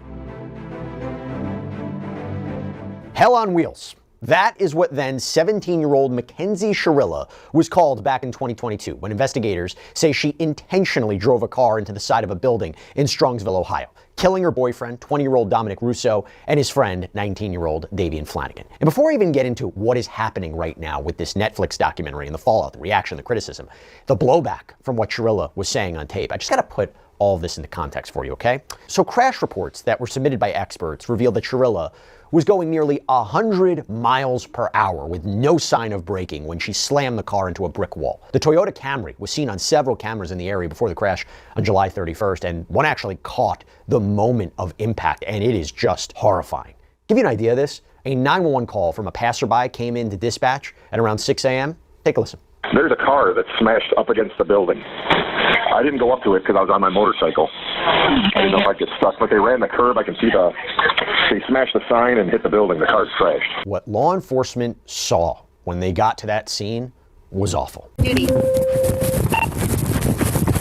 Hell on wheels. That is what then 17-year-old Mackenzie Sharilla was called back in 2022 when investigators say she intentionally drove a car into the side of a building in Strongsville, Ohio, killing her boyfriend, 20-year-old Dominic Russo, and his friend, 19-year-old Davian Flanagan. And before I even get into what is happening right now with this Netflix documentary and the fallout, the reaction, the criticism, the blowback from what Shirilla was saying on tape, I just got to put all of this into context for you, okay? So crash reports that were submitted by experts revealed that Shirilla was going nearly 100 miles per hour with no sign of braking when she slammed the car into a brick wall. The Toyota Camry was seen on several cameras in the area before the crash on July 31st, and one actually caught the moment of impact, and it is just horrifying. Give you an idea of this, a 911 call from a passerby came into dispatch at around 6 a.m. Take a listen. There's a car that smashed up against the building. I didn't go up to it because I was on my motorcycle. I didn't know if I'd get stuck, but they ran the curb. I can see they smashed the sign and hit the building. The car's crashed. What law enforcement saw when they got to that scene was awful. Duty.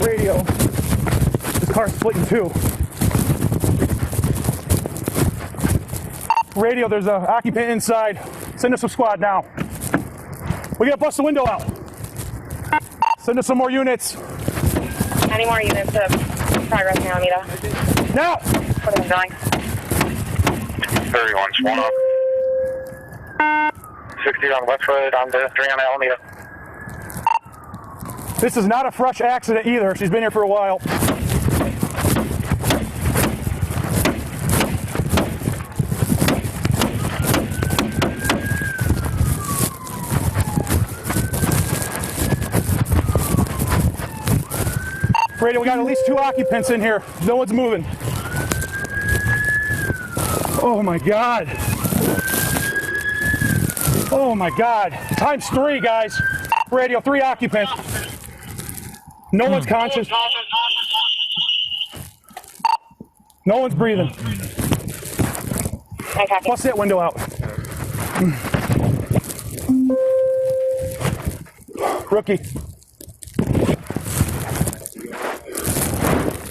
Radio. This car's split in two. Radio, there's an occupant inside. Send us a squad now. We gotta bust the window out. Send us some more units. Any more units of progress now, Anita? Now! What are we going? 31 Swan up. 60 on Westwood, on the 3 on Alameda. This is not a fresh accident either. She's been here for a while. Radio, we got at least 2 occupants in here. No one's moving. Oh my God. Oh my God. Times 3, guys. Radio, 3 occupants. No one's conscious. No one's breathing. Bust that window out. Rookie.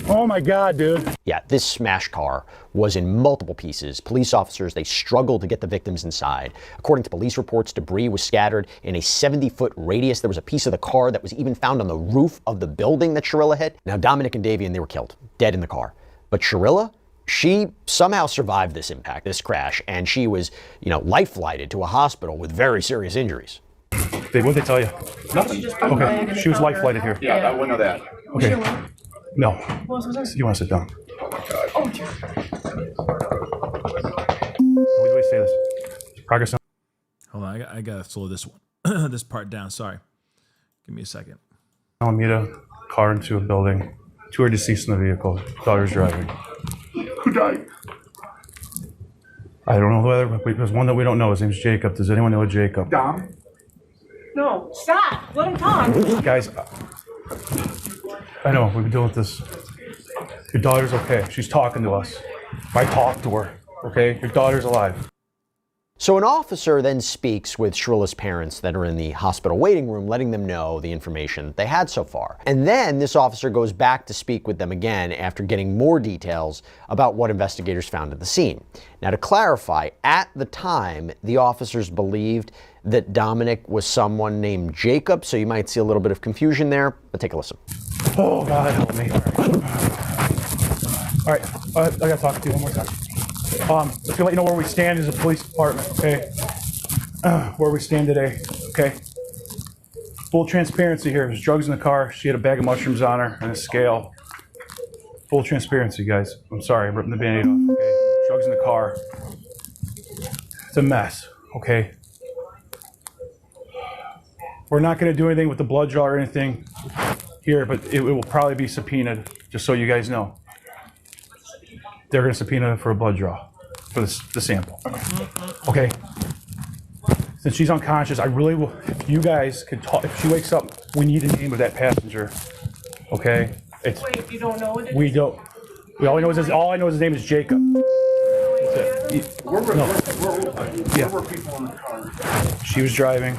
Oh my God, dude. Yeah, this smashed car was in multiple pieces. Police officers, they struggled to get the victims inside. According to police reports, debris was scattered in a 70-foot radius. There was a piece of the car that was even found on the roof of the building that Shirilla hit. Now, Dominic and Davian, they were killed, dead in the car. But Shirilla, she somehow survived this impact, this crash, and she was, life-flighted to a hospital with very serious injuries. Dave, what'd they tell you? Nothing. Okay, she was life-flighted here. Yeah, I wouldn't know that. Okay. No. You want to sit down? Oh, Wait, say this. Progress on. Hold on, I gotta slow this one, this part down. Sorry, give me a second. Alameda, car into a building. 2 are deceased in the vehicle. Daughter's driving. Who died? I don't know whether, but there's one that we don't know. His name's Jacob. Does anyone know a Jacob? Dom? No, stop. Let him talk. Guys, I know, we've been dealing with this. Your daughter's okay. She's talking to us. I talked to her, okay? Your daughter's alive. So an officer then speaks with Shirilla's parents that are in the hospital waiting room, letting them know the information they had so far. And then this officer goes back to speak with them again after getting more details about what investigators found at the scene. Now, to clarify, at the time, the officers believed that Dominic was someone named Jacob, so you might see a little bit of confusion there, but take a listen. Oh, God, help me. All right, I gotta talk to you one more time. Just to let you know where we stand as a police department, okay? Where we stand today, okay? Full transparency here. There's drugs in the car. She had a bag of mushrooms on her and a scale. Full transparency, guys. I'm sorry, I'm ripping the Band-Aid off, okay? Drugs in the car. It's a mess, okay? We're not gonna do anything with the blood draw or anything here, but it will probably be subpoenaed, just so you guys know. they're going to subpoena for a blood draw for the sample. Okay. Since she's unconscious, I really will. If you guys could talk, if she wakes up, we need the name of that passenger. Okay. Wait, you don't know it? We don't. All I know is his name is Jacob. Where were people in the car? She was driving,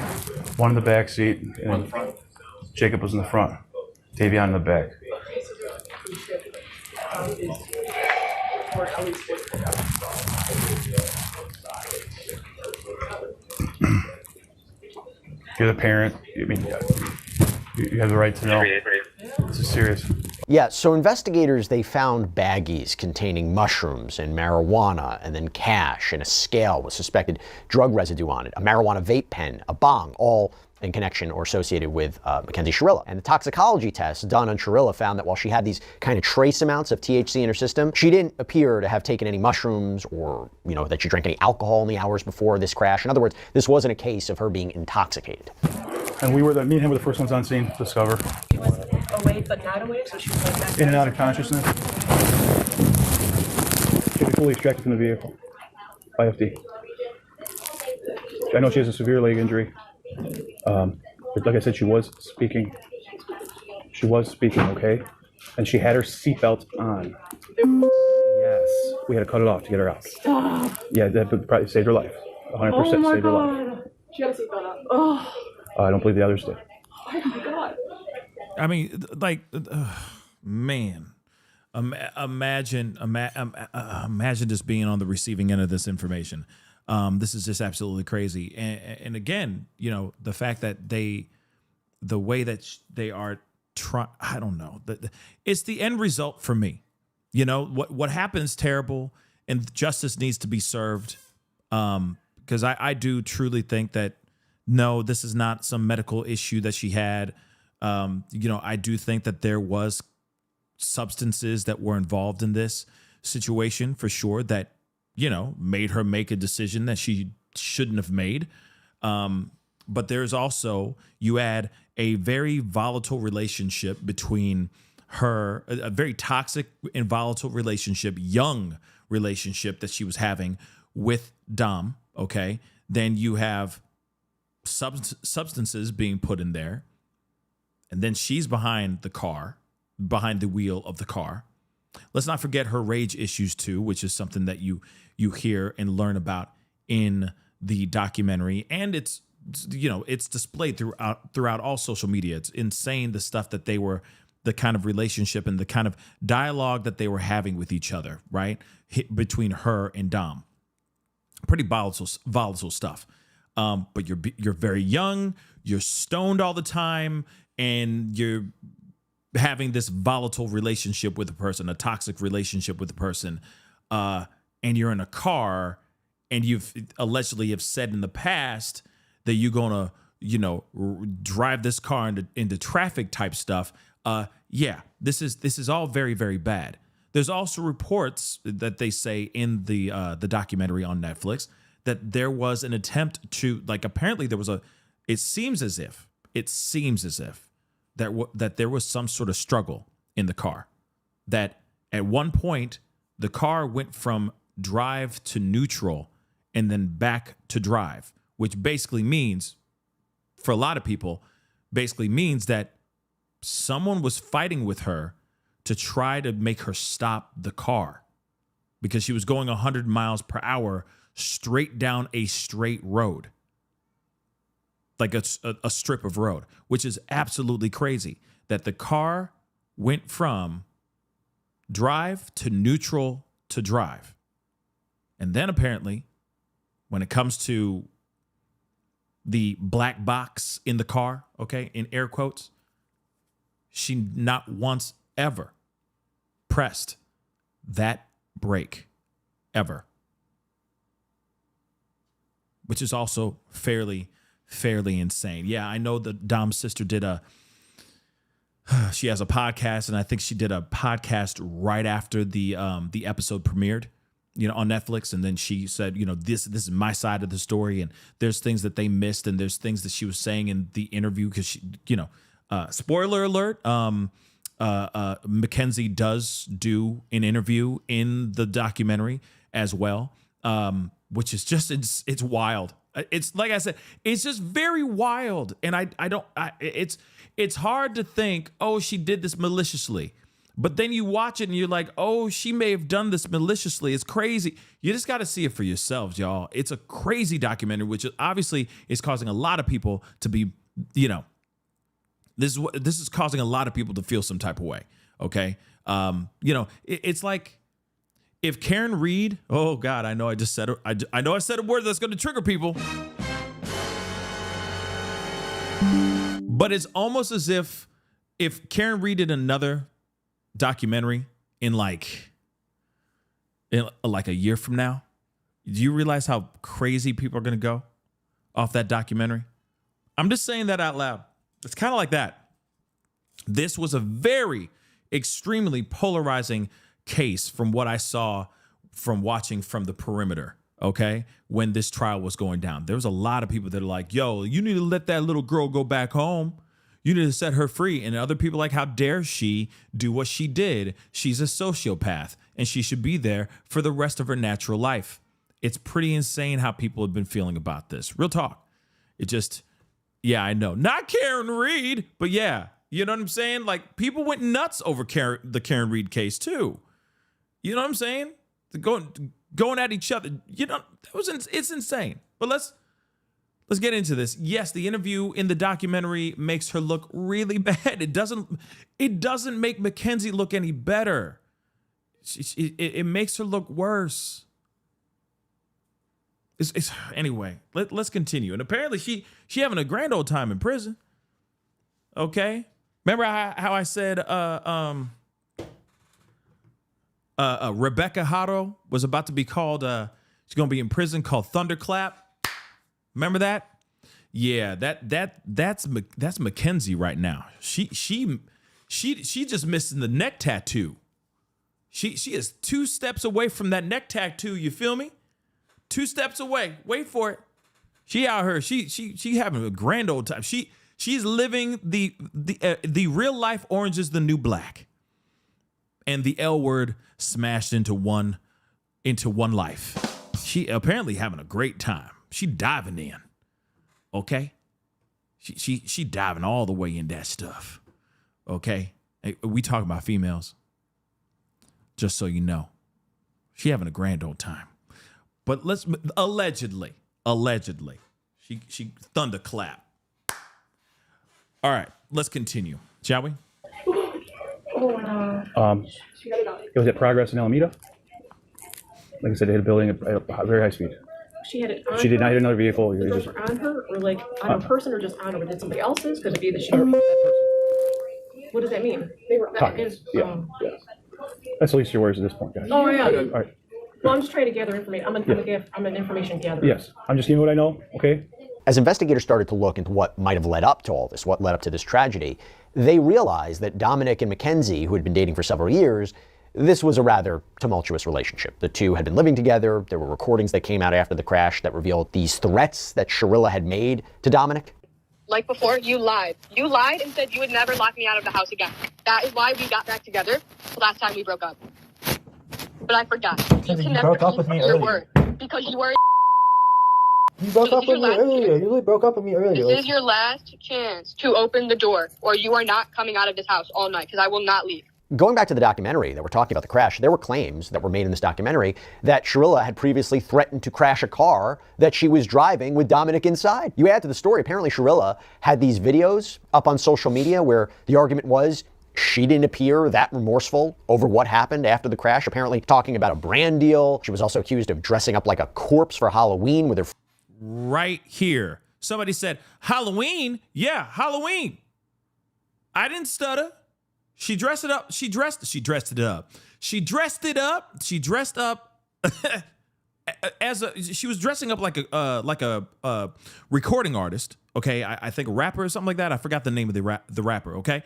one in the back seat, and Jacob was in the front. Davion in the back. You're the parent. I mean, you have the right to know. This is serious. Yeah, so investigators, they found baggies containing mushrooms and marijuana, and then cash and a scale with suspected drug residue on it, a marijuana vape pen, a bong, all in connection or associated with Mackenzie Sharilla. And the toxicology test done on Shirilla found that while she had these kind of trace amounts of THC in her system, she didn't appear to have taken any mushrooms or, that she drank any alcohol in the hours before this crash. In other words, this wasn't a case of her being intoxicated. And me and him were the first ones on scene to discover. She was awake but not awake, so she was like back In and out of consciousness. She'll be fully extracted from the vehicle by FD. I know she has a severe leg injury. But like I said, she was speaking. Okay? And she had her seatbelt on. Yes. We had to cut it off to get her out. Stop. Yeah, that probably saved her life. 100% saved her life. She had a seatbelt on. Oh. I don't believe the others did. Oh my God. I mean, like, man, imagine just being on the receiving end of this information. This is just absolutely crazy. And again, the fact that the way that they are trying, I don't know, it's the end result for me. What happened is terrible, and justice needs to be served. Because I do truly think that, no, this is not some medical issue that she had. I do think that there was substances that were involved in this situation for sure that, made her make a decision that she shouldn't have made. But there's also, you add a very volatile relationship between her, a very toxic and volatile relationship, young relationship that she was having with Dom, okay? Then you have substances being put in there. And then she's behind the wheel of the car. Let's not forget her rage issues too, which is something that you hear and learn about in the documentary. And it's displayed throughout all social media. It's insane the stuff that the kind of relationship and the kind of dialogue that they were having with each other, right? Between her and Dom. Pretty volatile stuff. But you're very young, you're stoned all the time, and you're having this volatile relationship with a person, a toxic relationship with a person, and you're in a car, and you've allegedly have said in the past that you're gonna, drive this car into traffic type stuff. Yeah, this is all very, very bad. There's also reports that they say in the documentary on Netflix that there was an attempt to, apparently there was it seems as if that there was some sort of struggle in the car, that at one point the car went from drive to neutral and then back to drive, which basically means, for a lot of people, that someone was fighting with her to try to make her stop the car because she was going 100 miles per hour straight down a straight road, like a strip of road, which is absolutely crazy that the car went from drive to neutral to drive. And then apparently, when it comes to the black box in the car, okay, in air quotes, she not once ever pressed that brake, ever. Which is also fairly insane. Yeah, I know that Dom's sister she has a podcast, and I think she did a podcast right after the episode premiered, on Netflix. And then she said, this is my side of the story, and there's things that they missed, and there's things that she was saying in the interview because she, spoiler alert, Mackenzie does do an interview in the documentary as well, which is just it's wild. It's like I said, it's just very wild, and it's hard to think, oh, she did this maliciously. But then you watch it and you're like, oh, she may have done this maliciously. It's crazy. You just got to see it for yourselves, y'all. It's a crazy documentary, which obviously is causing a lot of people to be, this is causing a lot of people to feel some type of way. Okay. It's like if Karen Reed, oh God, I know I just said, I know I said a word that's going to trigger people, but it's almost as if Karen Reed did another documentary in like a year from now, do you realize how crazy people are going to go off that documentary? I'm just saying that out loud. It's kind of like that. This was a very extremely polarizing case from what I saw from watching from the perimeter. Okay. When this trial was going down, there was a lot of people that are like, yo, you need to let that little girl go back home. You need to set her free. And other people like, how dare she do what she did? She's a sociopath and she should be there for the rest of her natural life. It's pretty insane how people have been feeling about this. Real talk. It just, yeah, I know. Not Karen Reed, but yeah, you know what I'm saying? Like people went nuts over the Karen Reed case too. You know what I'm saying? Going at each other. It's insane. But let's get into this. Yes, the interview in the documentary makes her look really bad. It doesn't make Mackenzie look any better. It makes her look worse. Anyway, let's continue. And apparently she having a grand old time in prison. Okay. Remember how I said Rebecca Haro was about to be called she's going to be in prison called Thunderclap. Remember that? Yeah, that's Mackenzie right now. She just missing the neck tattoo. She is 2 steps away from that neck tattoo. You feel me? 2 steps away. Wait for it. She out here. She having a grand old time. She's living the real life Orange is the New Black, and the L word smashed into one life. She apparently having a great time. She diving in, okay? She diving all the way in that stuff, okay? Hey, we talking about females, just so you know. She having a grand old time. But allegedly, she thunderclap. All right, let's continue, shall we? It was at Progress in Alameda. Like I said, they hit a building at a very high speed. She had it on She did not hit another vehicle. The girls were on her, or like on a person, or just on her? Did somebody else's? Because it'd be that she. What does that mean? They were. Yeah. That's at least your words at this point, guys. Oh yeah. All right. Well, I'm just trying to gather information. I'm an information gatherer. Yes, I'm just giving what I know. Okay. As investigators started to look into what might have led up to all this, what led up to this tragedy, they realized that Dominic and Mackenzie, who had been dating for several years, this was a rather tumultuous relationship. The two had been living together. There were recordings that came out after the crash that revealed these threats that Shirilla had made to Dominic. Like before, you lied. You lied and said you would never lock me out of the house again. That is why we got back together the last time we broke up. But I forgot. You can never broke up with me your earlier. word because you were. You broke up with me earlier. You really broke up with me earlier. This is your last chance to open the door, or you are not coming out of this house all night because I will not leave. Going back to the documentary that we're talking about, the crash, there were claims that were made in this documentary that Shirilla had previously threatened to crash a car that she was driving with Dominic inside. You add to the story, apparently Shirilla had these videos up on social media where the argument was she didn't appear that remorseful over what happened after the crash, apparently talking about a brand deal. She was also accused of dressing up like a corpse for Halloween with her. Right here. Somebody said, Halloween? Yeah, Halloween. I didn't stutter. She dressed it up. She dressed it up. She dressed up she was dressing up like a recording artist. Okay. I think a rapper or something like that. I forgot the name of the rapper. Okay.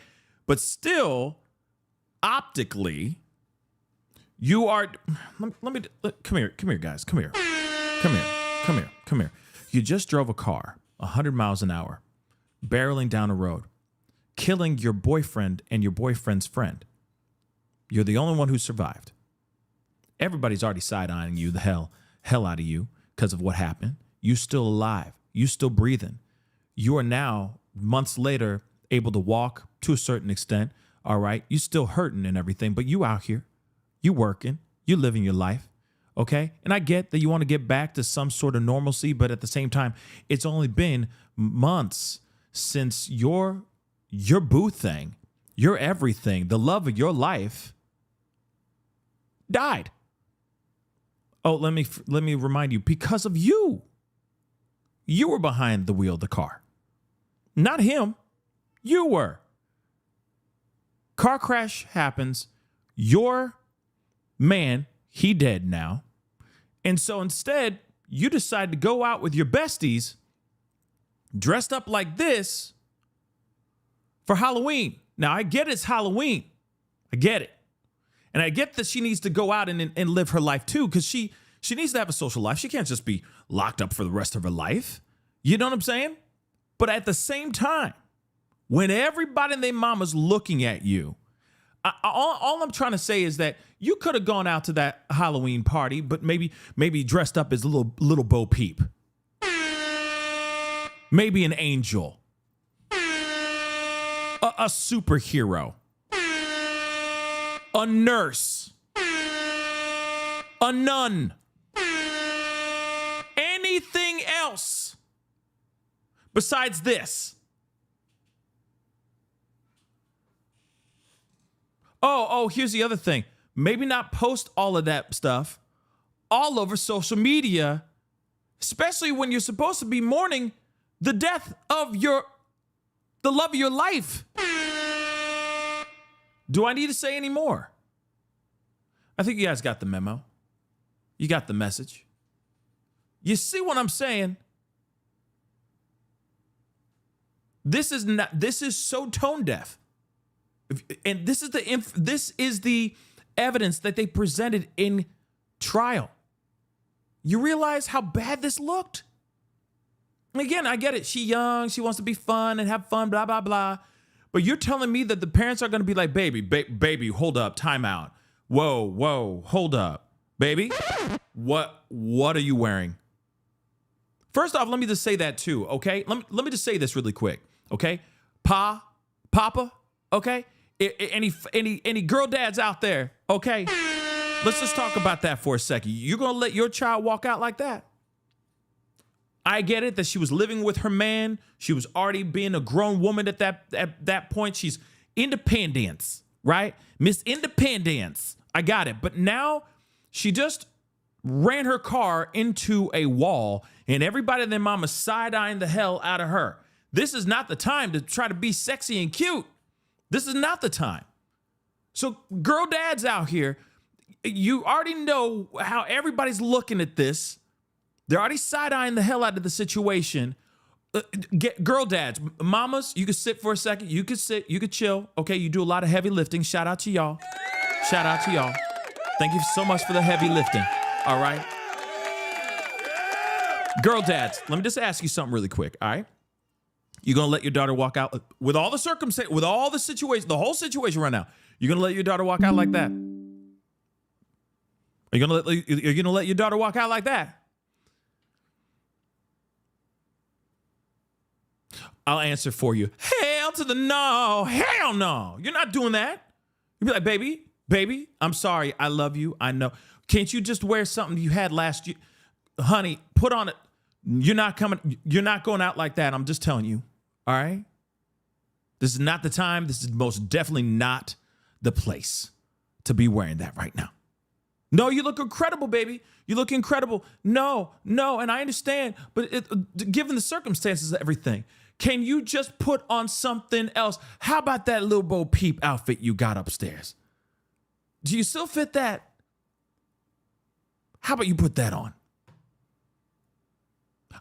But still optically you are, let me, come here, guys. Come here. You just drove a car 100 miles an hour, barreling down a road. killing your boyfriend and your boyfriend's friend. You're the only one who survived. Everybody's already side-eyeing you, the hell out of you, because of what happened. You still alive. You still breathing. You are now, months later, able to walk to a certain extent. All right. You still hurting and everything, but you out here. You working. You living your life. Okay. And I get that you want to get back to some sort of normalcy, but at the same time, it's only been months since your boo thing, your everything, the love of your life died. Oh, let me remind you, because of you. You were behind the wheel of the car. Not him. You were. Car crash happens. Your man, he dead now. And so instead, you decide to go out with your besties dressed up like this for Halloween. Now, I get it's Halloween. I get it. And I get that she needs to go out and live her life too, because she needs to have a social life. She can't just be locked up for the rest of her life. You know what I'm saying? But at the same time, when everybody and their mama's looking at you, all I'm trying to say is that you could have gone out to that Halloween party, but maybe dressed up as a little Bo Peep. Maybe an angel. A superhero. A nurse. A nun. Anything else besides this. Oh, here's the other thing. Maybe not post all of that stuff all over social media, especially when you're supposed to be mourning the death of the love of your life. Do I need to say any more? I think you guys got the memo. You got the message. You see what I'm saying? This is so tone deaf. And this is the evidence that they presented in trial. You realize how bad this looked? Again, I get it. She's young. She wants to be fun and have fun, blah, blah, blah. But you're telling me that the parents are going to be like, baby, hold up, time out. Whoa, hold up. Baby, what are you wearing? First off, let me just say that too, okay? Let me just say this really quick, okay? Papa, okay? Any girl dads out there, okay? Let's just talk about that for a second. You're going to let your child walk out like that? I get it that she was living with her man. She was already being a grown woman at that point. She's independence, right? Miss Independence. I got it. But now she just ran her car into a wall and everybody and their mama side-eyeing the hell out of her. This is not the time to try to be sexy and cute. This is not the time. So girl dads out here, you already know how everybody's looking at this. They're already side-eyeing the hell out of the situation. Girl dads, mamas, you could sit for a second. You could sit, you could chill. Okay, you do a lot of heavy lifting. Shout out to y'all. Shout out to y'all. Thank you so much for the heavy lifting. All right. Girl dads, let me just ask you something really quick. All right. You're going to let your daughter walk out with all the circumstances, with all the situation, the whole situation right now. You're going to let your daughter walk out like that? You're going to let your daughter walk out like that? I'll answer for you. Hell to the no. Hell no. You're not doing that. You'll be like, baby, I'm sorry. I love you. I know. Can't you just wear something you had last year? Honey, put on it. You're not going out like that. I'm just telling you. All right? This is not the time. This is most definitely not the place to be wearing that right now. No, you look incredible, baby. You look incredible. No, and I understand, but given the circumstances of everything, can you just put on something else? How about that little Bo Peep outfit you got upstairs? Do you still fit that? How about you put that on?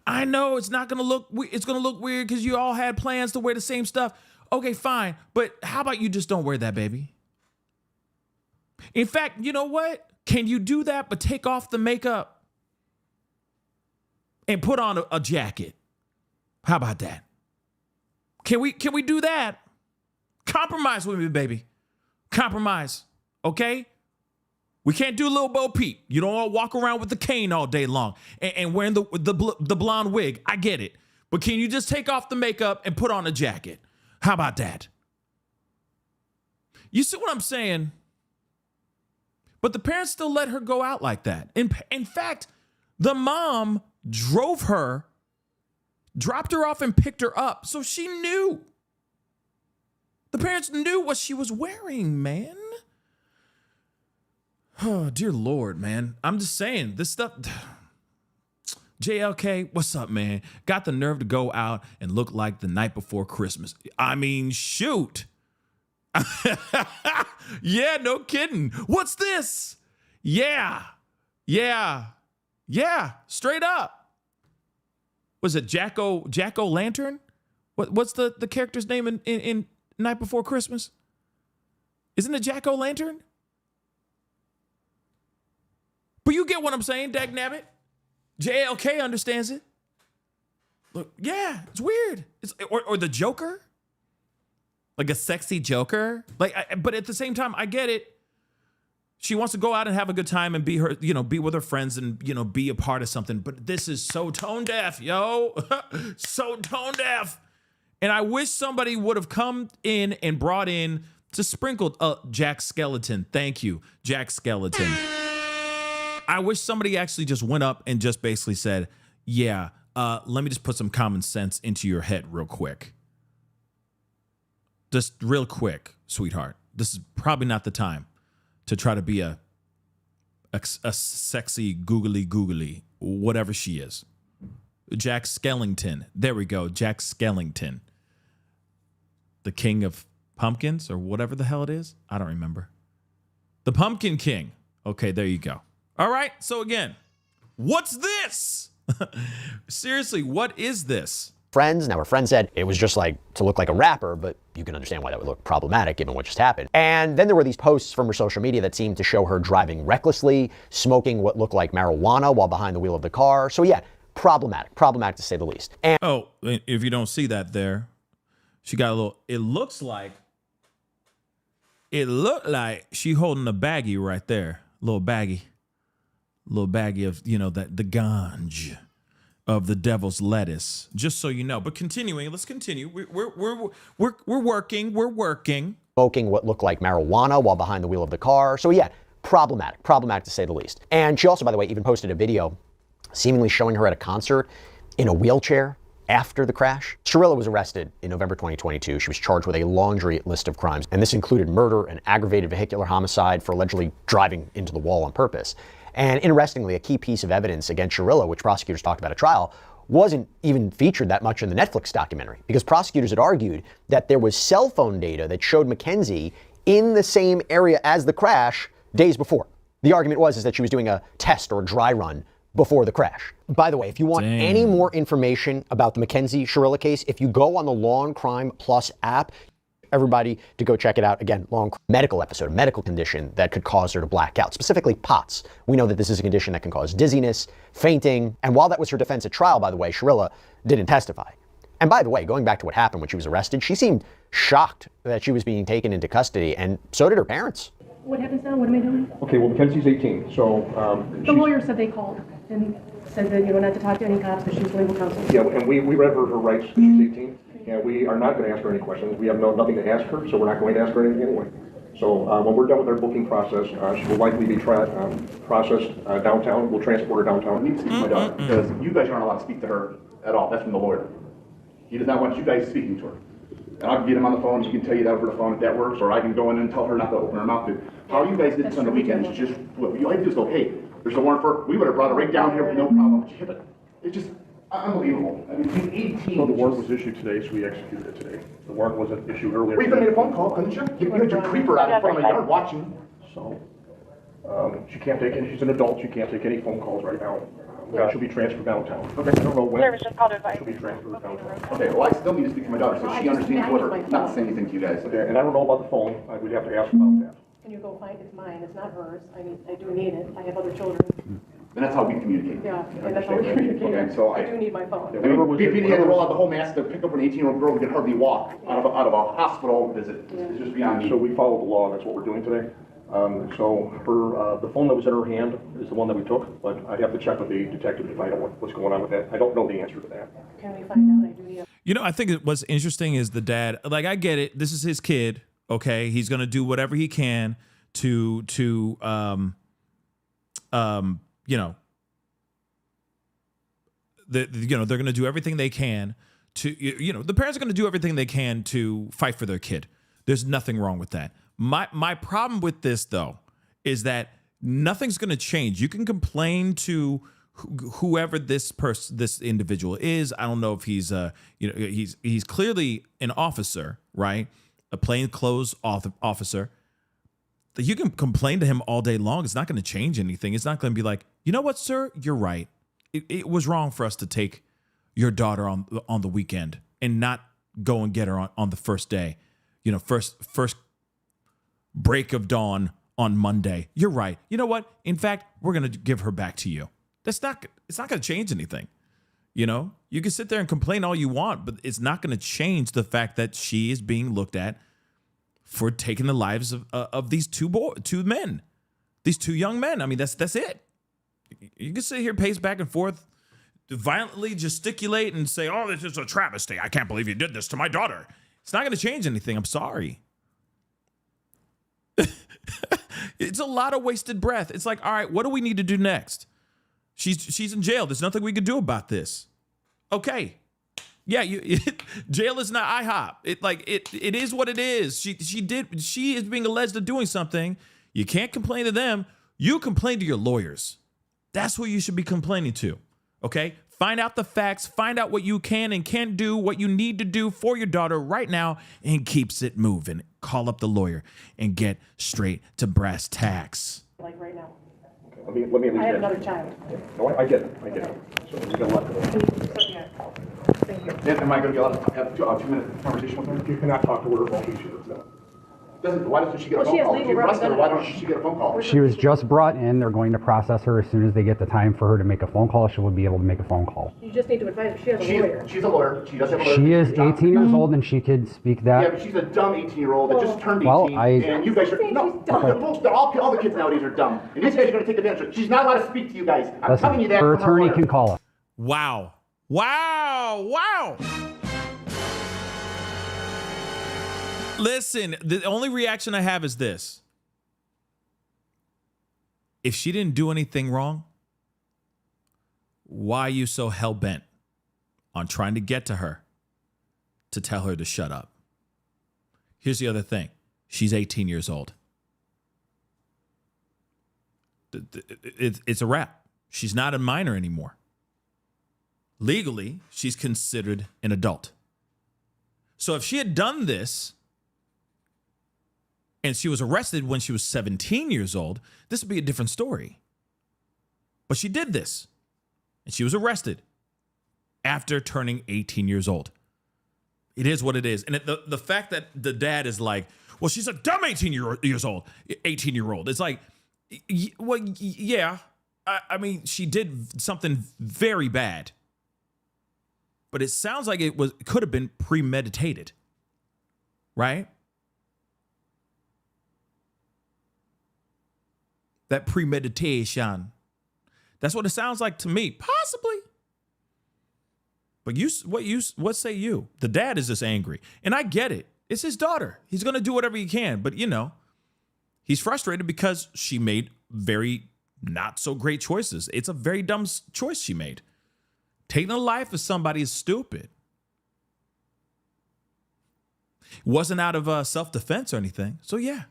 I know it's not going to look, it's going to look weird because you all had plans to wear the same stuff. Okay, fine. But how about you just don't wear that, baby? In fact, you know what? Can you do that, but take off the makeup and put on a jacket? How about that? Can we do that? Compromise with me, baby. Compromise, okay? We can't do Lil Bo Peep. You don't want to walk around with the cane all day long and wearing the blonde wig. I get it. But can you just take off the makeup and put on a jacket? How about that? You see what I'm saying? But the parents still let her go out like that. In fact, the mom drove her, dropped her off and picked her up. So she knew. The parents knew what she was wearing, man. Oh, dear Lord, man. I'm just saying, this stuff. JLK, what's up, man? Got the nerve to go out and look like the night before Christmas. I mean, shoot. Yeah, no kidding. What's this? Yeah. Straight up. Was it Jack-O-Lantern? What's the character's name in Night Before Christmas? Isn't it Jack-O-Lantern? But you get what I'm saying, dagnabbit. JLK understands it. Look, yeah, it's weird. Or the Joker, like a sexy Joker. But at the same time, I get it. She wants to go out and have a good time and be with her friends and, be a part of something. But this is so tone deaf, yo. So tone deaf. And I wish somebody would have come in and brought in to sprinkle Jack Skeleton. Thank you, Jack Skeleton. I wish somebody actually just went up and just basically said, yeah, let me just put some common sense into your head real quick. Just real quick, sweetheart. This is probably not the time to try to be a sexy googly, whatever she is. Jack Skellington. There we go, Jack Skellington. The king of pumpkins or whatever the hell it is. I don't remember. The Pumpkin King. Okay, there you go. All right, so again, what's this? Seriously, what is this? Friends. Now, her friend said it was just like to look like a rapper, but you can understand why that would look problematic given what just happened. And then there were these posts from her social media that seemed to show her driving recklessly, smoking what looked like marijuana while behind the wheel of the car. So yeah, problematic to say the least. And if you don't see that there, she got a little, it looked like she holding a baggie right there, little baggie of, the ganj of the devil's lettuce, just so you know. But let's continue. We're working. Smoking what looked like marijuana while behind the wheel of the car. So yeah, problematic to say the least. And she also, by the way, even posted a video seemingly showing her at a concert in a wheelchair after the crash. Shirilla was arrested in November 2022. She was charged with a laundry list of crimes, and this included murder and aggravated vehicular homicide for allegedly driving into the wall on purpose. And interestingly, a key piece of evidence against Shirilla, which prosecutors talked about at trial, wasn't even featured that much in the Netflix documentary, because prosecutors had argued that there was cell phone data that showed Mackenzie in the same area as the crash days before. The argument was that she was doing a test or a dry run before the crash. By the way, if you want any more information about the Mackenzie Sharilla case, if you go on the Long Crime Plus app, everybody to go check it out. Again, long medical episode, a medical condition that could cause her to black out, specifically POTS. We know that this is a condition that can cause dizziness, fainting. And while that was her defense at trial, by the way, Shirilla didn't testify. And by the way, going back to what happened when she was arrested, she seemed shocked that she was being taken into custody, and so did her parents. What happens now? What am I doing? Okay, well, Mackenzie's 18, so... the lawyer said they called and said that, not to talk to any cops, but she's legal counsel. Yeah, and we read her rights. She's 18. And we are not going to ask her any questions. We have nothing to ask her, so we're not going to ask her anything anyway. So when we're done with our booking process, she will likely be processed downtown. We'll transport her downtown. I need to speak to my daughter, because you guys aren't allowed to speak to her at all. That's from the lawyer. He does not want you guys speaking to her. And I can get him on the phone. He can tell you that over the phone if that works, or I can go in and tell her not to open her mouth. How you guys did this on the weekend is just, all you have to do is go, hey, there's a warrant for her. We would have brought her right down here with no problem. It's just unbelievable. I mean, she's 18. So the warrant was issued today, so we executed it today. The warrant wasn't issued earlier. We even made a phone call, couldn't you? You had your creeper out in front of my yard watching. So she can't take any, she's an adult, she can't take any phone calls right now. She'll be transferred downtown. Okay. I don't know when. Service just called advice. She'll be transferred downtown. Okay, well, I still need to speak to my daughter, so she understands not to say anything to you guys. Okay, and I don't know about the phone. We'd have to ask about that. Can you go find it? It's mine. It's not hers. I do need it. I have other children. And that's how we communicate. Yeah, and that's how we communicate. Okay, so I do need my phone. I mean, people had to roll out the whole mask to pick up an 18-year-old girl who could hardly walk out of a hospital visit. It's just beyond me. So we follow the law, that's what we're doing today. So the phone that was in her hand is the one that we took, but I'd have to check with the detective to find out what's going on with that. I don't know the answer to that. Can we find out? I do need. You know, I think what's interesting is the dad. Like, I get it. This is his kid. Okay, he's gonna do whatever he can to you know, they're going to do everything they can to, the parents are going to do everything they can to fight for their kid. There's nothing wrong with that. My problem with this, though, is that nothing's going to change. You can complain to whoever this individual is. I don't know if he's he's clearly an officer, right? A plainclothes officer. You can complain to him all day long. It's not going to change anything. It's not going to be like, you know what, sir? You're right. It was wrong for us to take your daughter on the weekend and not go and get her on the first day. First break of dawn on Monday. You're right. You know what? In fact, we're going to give her back to you. It's not going to change anything. You can sit there and complain all you want, but it's not going to change the fact that she is being looked at for taking the lives of these two men, these two young men. I mean, that's it. You can sit here, pace back and forth, violently gesticulate and say, oh, this is a travesty. I can't believe you did this to my daughter. It's not going to change anything. I'm sorry. It's a lot of wasted breath. It's like, all right, what do we need to do next? She's in jail. There's nothing we can do about this. Okay. Yeah, jail is not IHOP. It is what it is. She is being alleged of doing something. You can't complain to them. You complain to your lawyers. That's who you should be complaining to. Okay? Find out the facts. Find out what you can and can't do, what you need to do for your daughter right now, and keeps it moving. Call up the lawyer and get straight to brass tacks. Like right now. Let me at least I have another child. No, I get it. So we got a lot to do. Thank you. Am I going to be allowed to have a 2-minute conversation with her? You cannot talk to her while she's here. No. Why doesn't she get a Well, phone she has call? legal If you arrest her, why don't representation. she get a phone call? She was just brought in. They're going to process her. As soon as they get the time for her to make a phone call, she will be able to make a phone call. You just need to advise her. She has a lawyer. She's a lawyer. She does have a lawyer. She is 18 years old and she could speak that. Yeah, but she's a dumb 18-year-old that just turned 18. Well, and you guys are all the kids nowadays are dumb. And these guys are going to take advantage of her. She's not allowed to speak to you guys. I'm telling you that. Her from her attorney lawyer. can call her. Wow. Listen, the only reaction I have is this. If she didn't do anything wrong, why are you so hell-bent on trying to get to her to tell her to shut up? Here's the other thing. She's 18 years old. It's a wrap. She's not a minor anymore. Legally, she's considered an adult. So if she had done this and she was arrested when she was 17 years old, this would be a different story. But she did this, and she was arrested after turning 18 years old. It is what it is. And the fact that the dad is like, well, she's a dumb 18-year-old. It's like, well, yeah. I mean, she did something very bad. But it sounds like it could have been premeditated, right? That premeditation. That's what it sounds like to me. Possibly. But what say you? The dad is just angry. And I get it. It's his daughter. He's going to do whatever he can. But, he's frustrated because she made very not so great choices. It's a very dumb choice she made. Taking the life of somebody is stupid. It wasn't out of self-defense or anything. So, yeah.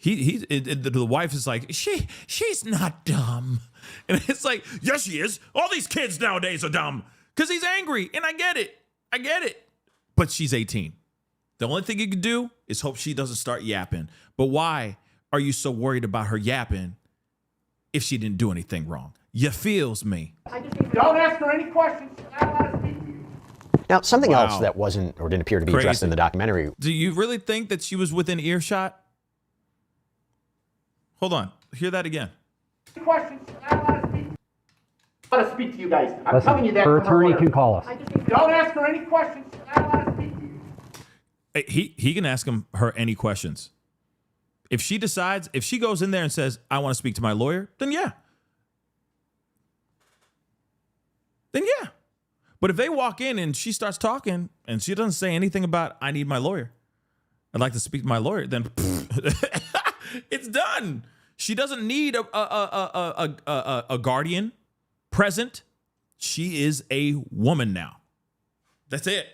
The wife is like, she's not dumb. And it's like, yes, she is. All these kids nowadays are dumb. Because he's angry. And I get it. But she's 18. The only thing you can do is hope she doesn't start yapping. But why are you so worried about her yapping if she didn't do anything wrong? You feels me. Don't ask her any questions. She's not allowed to speak to you. Now, something else that wasn't or didn't appear to be addressed in the documentary. Do you really think that she was within earshot? Hold on. Hear that again. Questions. She's not allowed to speak. I want to speak to you guys. I'm Listen, telling you that. her from attorney lawyer. can call us. Don't ask her any questions. I want to speak to you. He can ask her any questions. If she decides, if she goes in there and says, I want to speak to my lawyer, then yeah. But if they walk in and she starts talking and she doesn't say anything about, I need my lawyer, I'd like to speak to my lawyer, then it's done. She doesn't need a guardian present. She is a woman now. That's it.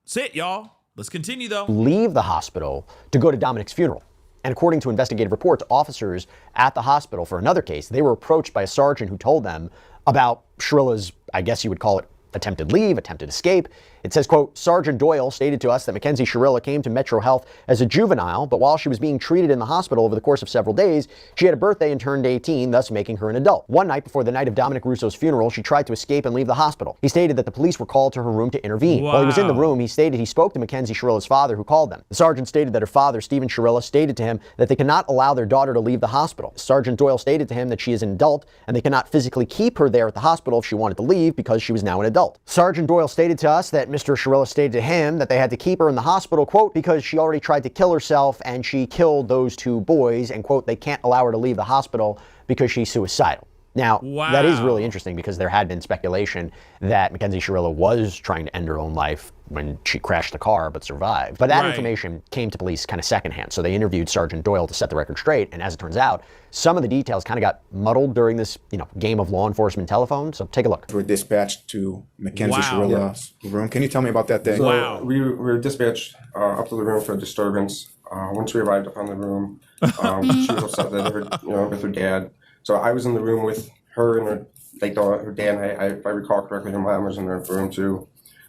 That's it, y'all. Let's continue, though. Leave the hospital to go to Dominic's funeral. And according to investigative reports, officers at the hospital for another case, they were approached by a sergeant who told them about Shirilla's, I guess you would call it, attempted leave, attempted escape. It says, quote, Sergeant Doyle stated to us that Mackenzie Sharilla came to Metro Health as a juvenile, but while she was being treated in the hospital over the course of several days, she had a birthday and turned 18, thus making her an adult. One night before the night of Dominic Russo's funeral, she tried to escape and leave the hospital. He stated that the police were called to her room to intervene. While he was in the room, he stated he spoke to Mackenzie Sharilla's father, who called them. The sergeant stated that her father, Stephen Shirilla, stated to him that they cannot allow their daughter to leave the hospital. Sergeant Doyle stated to him that she is an adult and they cannot physically keep her there at the hospital if she wanted to leave because she was now an adult. Sergeant Doyle stated to us that Mr. Shirilla stated to him that they had to keep her in the hospital, quote, because she already tried to kill herself and she killed those two boys, and, quote, they can't allow her to leave the hospital because she's suicidal. Now, that is really interesting because there had been speculation that Mackenzie Sharilla was trying to end her own life when she crashed the car but survived. But that information came to police kind of secondhand. So they interviewed Sergeant Doyle to set the record straight. And as it turns out, some of the details kind of got muddled during this, game of law enforcement telephone. So take a look. We're dispatched to Mackenzie Sharilla's room. Can you tell me about that day? So we were dispatched up to the room for a disturbance. Once we arrived upon the room, she was upset that with her dad. So I was in the room with her and her dad. And if I recall correctly, her mom was in the room too.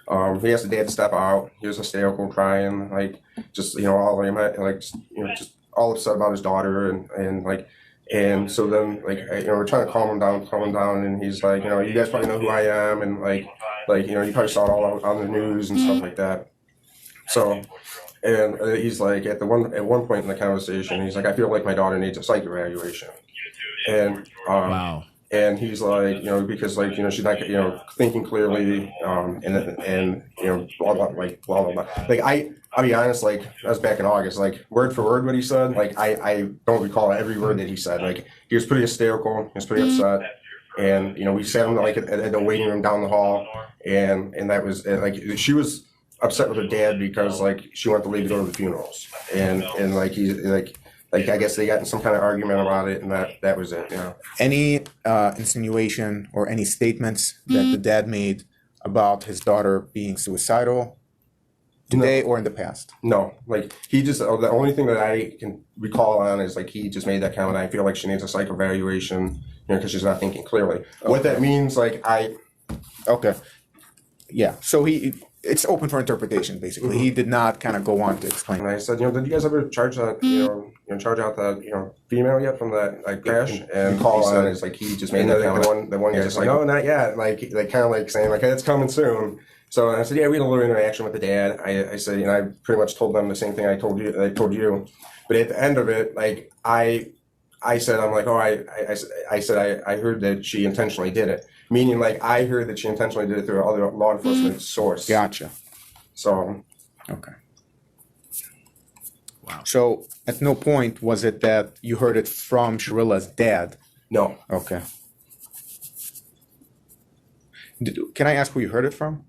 He asked the dad to step out. He was hysterical, crying, just all upset about his daughter, and so then we're trying to calm him down, and he's like, you guys probably know who I am, and you probably saw it all on the news and stuff like that. So, and he's like, at one point in the conversation, he's like, I feel like my daughter needs a psych evaluation, and and he's like, because she's not thinking clearly, and blah blah blah. I'll be honest, that was back in August, word for word what he said, I don't recall every word that he said. He was pretty hysterical, he was pretty upset, and we sat him at the waiting room down the hall, and that was she was upset with her dad because she wanted to leave to go to the funerals, and I guess they got in some kind of argument about it, and that was it. Any insinuation or any statements that the dad made about his daughter being suicidal today or in the past? No, he just, the only thing that I can recall on is he just made that comment. I feel like she needs a psych evaluation, because she's not thinking clearly. Okay. What that means, Okay. Yeah. So it's open for interpretation, basically. Mm-hmm. He did not kind of go on to explain. And I said, did you guys ever charge that, charge out that, female yet from that crash? And call on is he just made that comment. The one guy's just no, not yet. Kind of saying it's coming soon. So I said, yeah, we had a little interaction with the dad. I said, I pretty much told them the same thing I told you. But at the end of it, I said, I'm I said I heard that she intentionally did it. Meaning, I heard that she intentionally did it through other law enforcement source. Gotcha. So. Okay. Wow. So, at no point was it that you heard it from Sharilla's dad? No. Okay. Can I ask who you heard it from?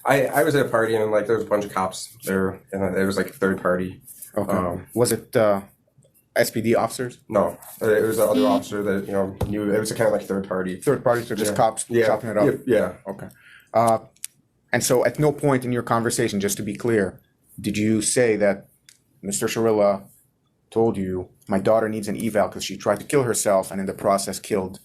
I was at a party, and there was a bunch of cops there, and there was a third party. Okay. Was it SPD officers? No, it was the other officer that knew. It was a kind of third party. Third party, so just cops chopping it up. Yeah. Okay. And so, at no point in your conversation, just to be clear, did you say that Mr. Shirilla told you my daughter needs an eval because she tried to kill herself and in the process killed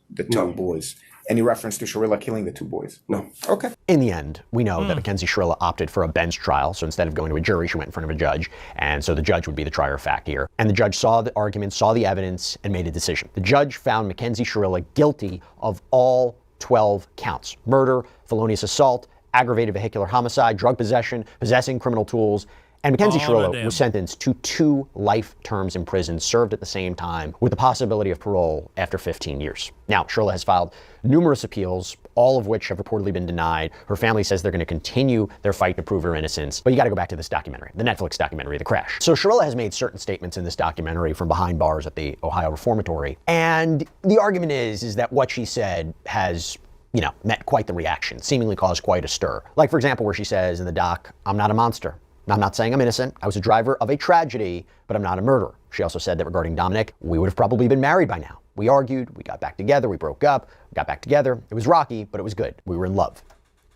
the two boys? Any reference to Shirilla killing the two boys? No. Okay. In the end, we know that Mackenzie Sharilla opted for a bench trial. So instead of going to a jury, she went in front of a judge. And so the judge would be the trier of fact here. And the judge saw the arguments, saw the evidence, and made a decision. The judge found Mackenzie Sharilla guilty of all 12 counts: murder, felonious assault, aggravated vehicular homicide, drug possession, possessing criminal tools, And Mackenzie All the Sharilla damn- was sentenced to 2 life terms in prison, served at the same time, with the possibility of parole after 15 years. Now, Shirilla has filed numerous appeals, all of which have reportedly been denied. Her family says they're going to continue their fight to prove her innocence. But you got to go back to this documentary, the Netflix documentary, The Crash. So Shirilla has made certain statements in this documentary from behind bars at the Ohio Reformatory. And the argument is that what she said has, you know, met quite the reaction, seemingly caused quite a stir. Like, for example, where she says in the doc, "I'm not a monster. I'm not saying I'm innocent. I was a driver of a tragedy, but I'm not a murderer." She also said that regarding Dominic, we would have probably been married by now. We argued, we got back together, we broke up, we got back together. It was rocky, but it was good. We were in love.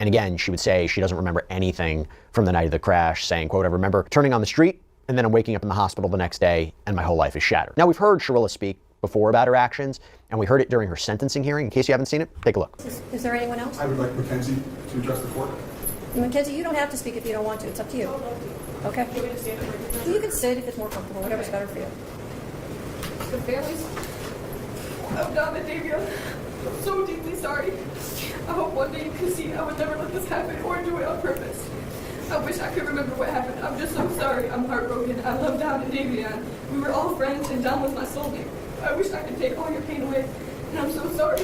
And again, she would say she doesn't remember anything from the night of the crash, saying, quote, "I remember turning on the street, and then I'm waking up in the hospital the next day, and my whole life is shattered." Now, we've heard Shirilla speak before about her actions, and we heard it during her sentencing hearing. In case you haven't seen it, take a look. Is there anyone else? I would like Mackenzie to address the court. Mackenzie, you don't have to speak if you don't want to. It's up to you. Okay? You can sit if it's more comfortable, whatever's better for you. The families of Dom and Davia, I'm so deeply sorry. I hope one day you can see I would never let this happen or do it on purpose. I wish I could remember what happened. I'm just so sorry. I'm heartbroken. I love Dom and Davia. We were all friends and Dom was my soulmate. I wish I could take all your pain away. And I'm so sorry.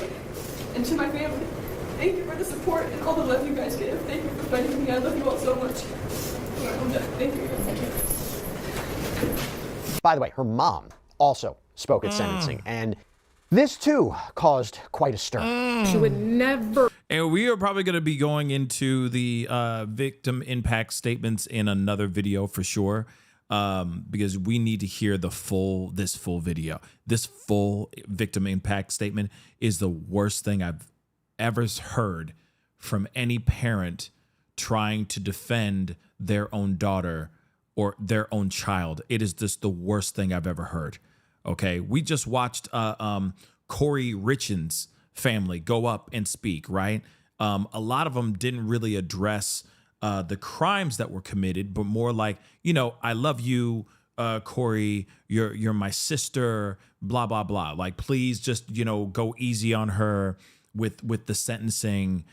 And to my family, thank you for the support and all the love you guys give. Thank you for fighting for me. I love you all so much. I'm done. Thank you. Thank you. By the way, her mom also spoke at sentencing, and this too caused quite a stir. She would never. And we are probably going to be going into the victim impact statements in another video for sure, because we need to hear this full video. This full victim impact statement is the worst thing I've ever heard from any parent trying to defend their own daughter or their own child. It is just the worst thing I've ever heard. Okay, we just watched Corey Richens' family go up and speak, right? A lot of them didn't really address the crimes that were committed, but more like, you know, I love you, Corey, you're my sister, blah, blah, blah. Like, please just, you know, go easy on her with the sentencing,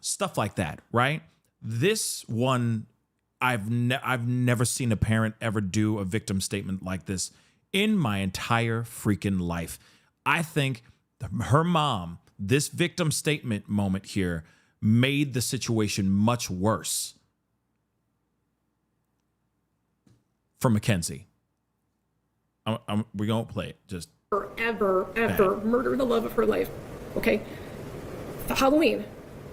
stuff like that, right? This one, I've never seen a parent ever do a victim statement like this in my entire freaking life. I think her mom, this victim statement moment here, made the situation much worse for Mackenzie. We're going to play it. Just ever murder the love of her life. Okay? For Halloween,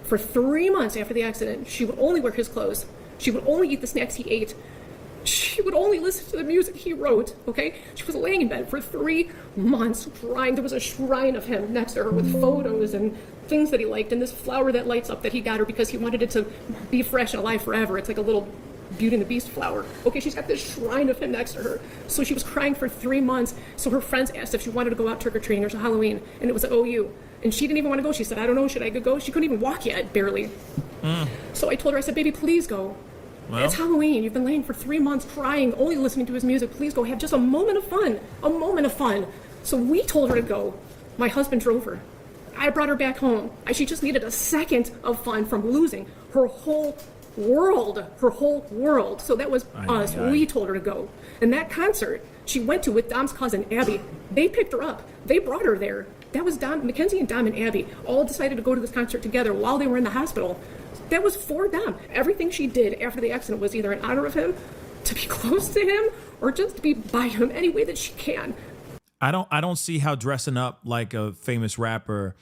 for 3 months after the accident, she would only wear his clothes. She would only eat the snacks he ate. She would only listen to the music he wrote, okay? She was laying in bed for 3 months crying. There was a shrine of him next to her with photos and things that he liked and this flower that lights up that he got her because he wanted it to be fresh and alive forever. It's like a little Beauty and the Beast flower. Okay, she's got this shrine of him next to her. So she was crying for 3 months. So her friends asked if she wanted to go out trick-or-treating or Halloween, and it was at OU. And she didn't even want to go. She said, I don't know, should I go? She couldn't even walk yet, barely. So I told her, I said, baby, please go. Well, it's Halloween. You've been laying for 3 months crying, only listening to his music. Please go have just a moment of fun. A moment of fun. So we told her to go. My husband drove her. I brought her back home. She just needed a second of fun from losing her whole world. Her whole world. So that was us. We told her to go. And that concert she went to with Dom's cousin, Abby, they picked her up. They brought her there. That was Dom, Mackenzie and Dom and Abby all decided to go to this concert together while they were in the hospital. That was for Dom. Everything she did after the accident was either in honor of him, to be close to him, or just to be by him any way that she can. I don't see how dressing up like a famous rapper,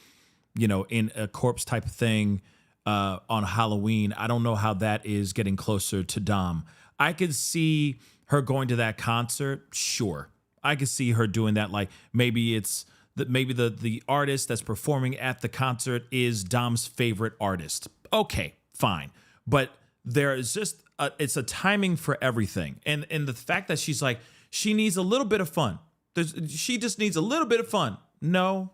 you know, in a corpse type of thing on Halloween, I don't know how that is getting closer to Dom. I could see her going to that concert, sure. I could see her doing that, like maybe it's maybe the artist that's performing at the concert is Dom's favorite artist. Okay, fine. But there is just it's a timing for everything. And the fact that she's like, she needs a little bit of fun. She just needs a little bit of fun. No,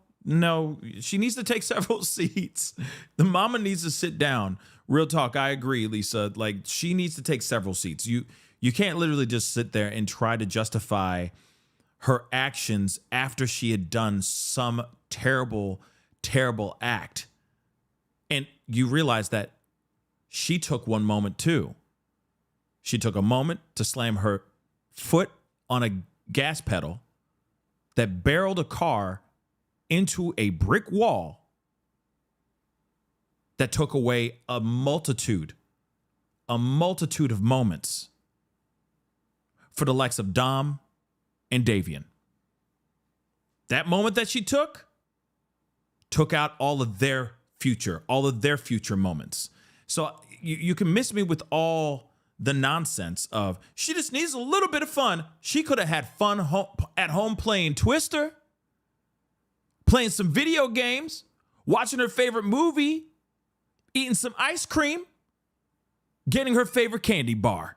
she needs to take several seats. The mama needs to sit down. Real talk, I agree, Lisa. Like, she needs to take several seats. You can't literally just sit there and try to justify her actions after she had done some terrible, terrible act. And you realize that she took one moment too. She took a moment to slam her foot on a gas pedal that barreled a car into a brick wall that took away a multitude of moments for the likes of Dom and Davian. That moment that she took out all of their future moments. So you can miss me with all the nonsense of she just needs a little bit of fun. She could have had fun at home playing Twister, playing some video games, watching her favorite movie, eating some ice cream, getting her favorite candy bar.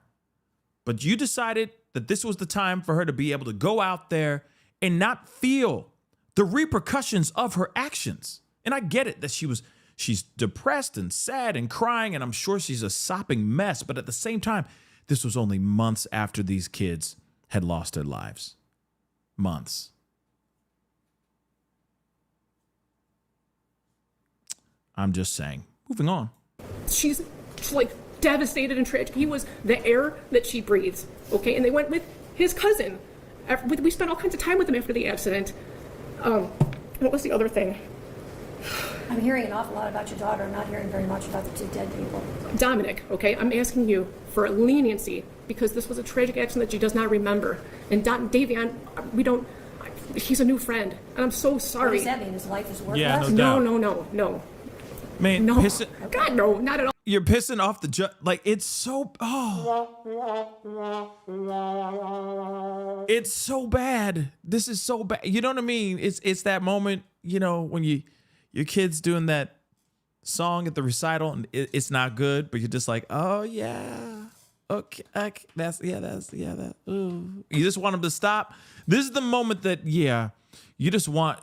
But you decided that this was the time for her to be able to go out there and not feel the repercussions of her actions. And I get it that she's depressed and sad and crying, and I'm sure she's a sopping mess. But at the same time, this was only months after these kids had lost their lives. Months. I'm just saying. Moving on. She's like devastated and tragic. He was the air that she breathes, okay? And they went with his cousin. We spent all kinds of time with him after the accident. What was the other thing? I'm hearing an awful lot about your daughter. I'm not hearing very much about the two dead people. Dominic, okay? I'm asking you for leniency because this was a tragic accident that she does not remember. And Davian, he's a new friend. And I'm so sorry. What does that mean? His life is worthless? Yeah, no. No. Man, no. God, no, not at all. You're pissing off the judge. Like, it's so, it's so bad. This is so bad. You know what I mean? It's that moment, when your kid's doing that song at the recital and it's not good, but you're just like, oh yeah, okay, that. Ooh. You just want them to stop. This is the moment that,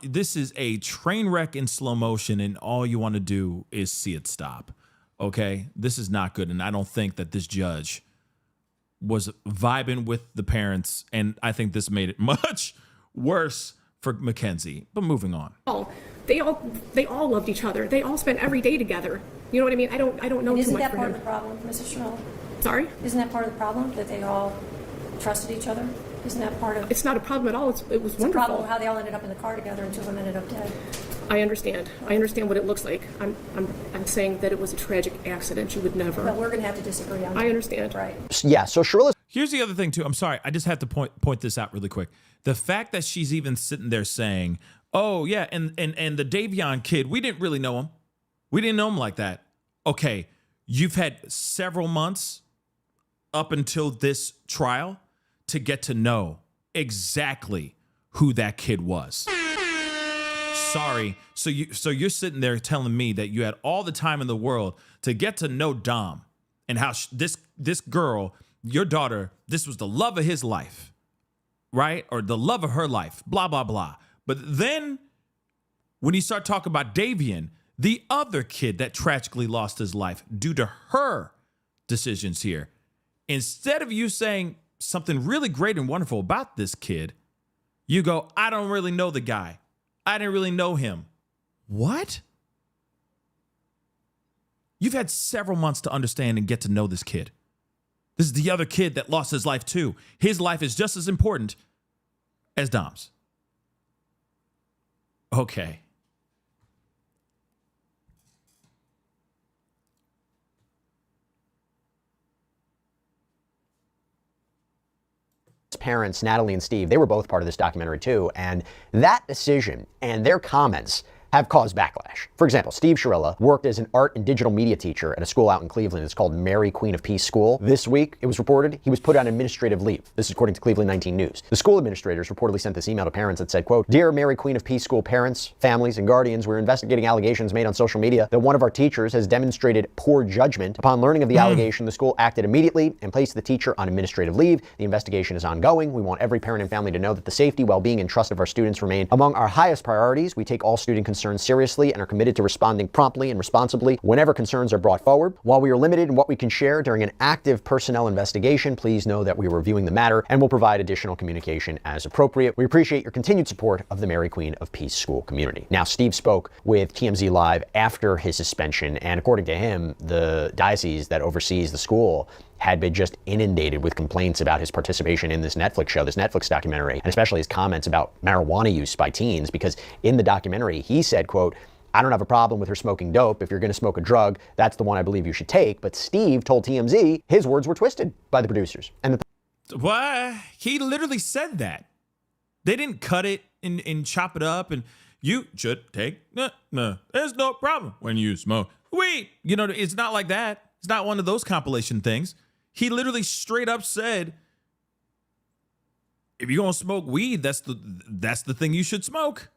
this is a train wreck in slow motion and all you want to do is see it stop. Okay, this is not good, and I don't think that this judge was vibing with the parents, and I think this made it much worse for Mackenzie. But moving on. They all loved each other. They all spent every day together. You know what I mean? I don't know too much for him. Isn't that part of the problem, Mrs. Shirilla? Sorry? Isn't that part of the problem that they all trusted each other? Isn't that part of? It's not a problem at all. It was it's wonderful. A problem how they all ended up in the car together and two of them ended up dead. I understand. I understand what it looks like. I'm saying that it was a tragic accident. You would never. But we're going to have to disagree on that. I understand. Right. Yeah. So Shirilla. Here's the other thing too. I'm sorry. I just have to point this out really quick. The fact that she's even sitting there saying, "Oh yeah," and the Davion kid, we didn't really know him. We didn't know him like that. Okay, you've had several months up until this trial to get to know exactly who that kid was. Sorry. So you're sitting there telling me that you had all the time in the world to get to know Dom and how this girl, your daughter, this was the love of his life, right? Or the love of her life, blah, blah, blah. But then when you start talking about Davian, the other kid that tragically lost his life due to her decisions here, instead of you saying something really great and wonderful about this kid, you go, I don't really know the guy. I didn't really know him. What? You've had several months to understand and get to know this kid. This is the other kid that lost his life too. His life is just as important as Dom's. Okay. Parents, Natalie and Steve, they were both part of this documentary too, and that decision and their comments have caused backlash. For example, Steve Shirilla worked as an art and digital media teacher at a school out in Cleveland. It's called Mary Queen of Peace School. This week, it was reported he was put on administrative leave. This is according to Cleveland 19 News. The school administrators reportedly sent this email to parents that said, quote, "Dear Mary Queen of Peace School parents, families, and guardians, we're investigating allegations made on social media that one of our teachers has demonstrated poor judgment. Upon learning of the allegation, the school acted immediately and placed the teacher on administrative leave. The investigation is ongoing. We want every parent and family to know that the safety, well-being, and trust of our students remain among our highest priorities. We take all student concerns seriously and are committed to responding promptly and responsibly whenever concerns are brought forward. While we are limited in what we can share during an active personnel investigation, please know that we are reviewing the matter and will provide additional communication as appropriate. We appreciate your continued support of the Mary Queen of Peace School community." Now, Steve spoke with TMZ Live after his suspension, and according to him, the diocese that oversees the school had been just inundated with complaints about his participation in this Netflix show, this Netflix documentary, and especially his comments about marijuana use by teens, because in the documentary, he said, quote, "I don't have a problem with her smoking dope. If you're going to smoke a drug, that's the one I believe you should take." But Steve told TMZ his words were twisted by the producers. And Why? He literally said that. They didn't cut it and chop it up and you should take, no, there's no problem when you smoke weed. You know, it's not like that. It's not one of those compilation things. He literally straight up said, if you're going to smoke weed, that's the thing you should smoke.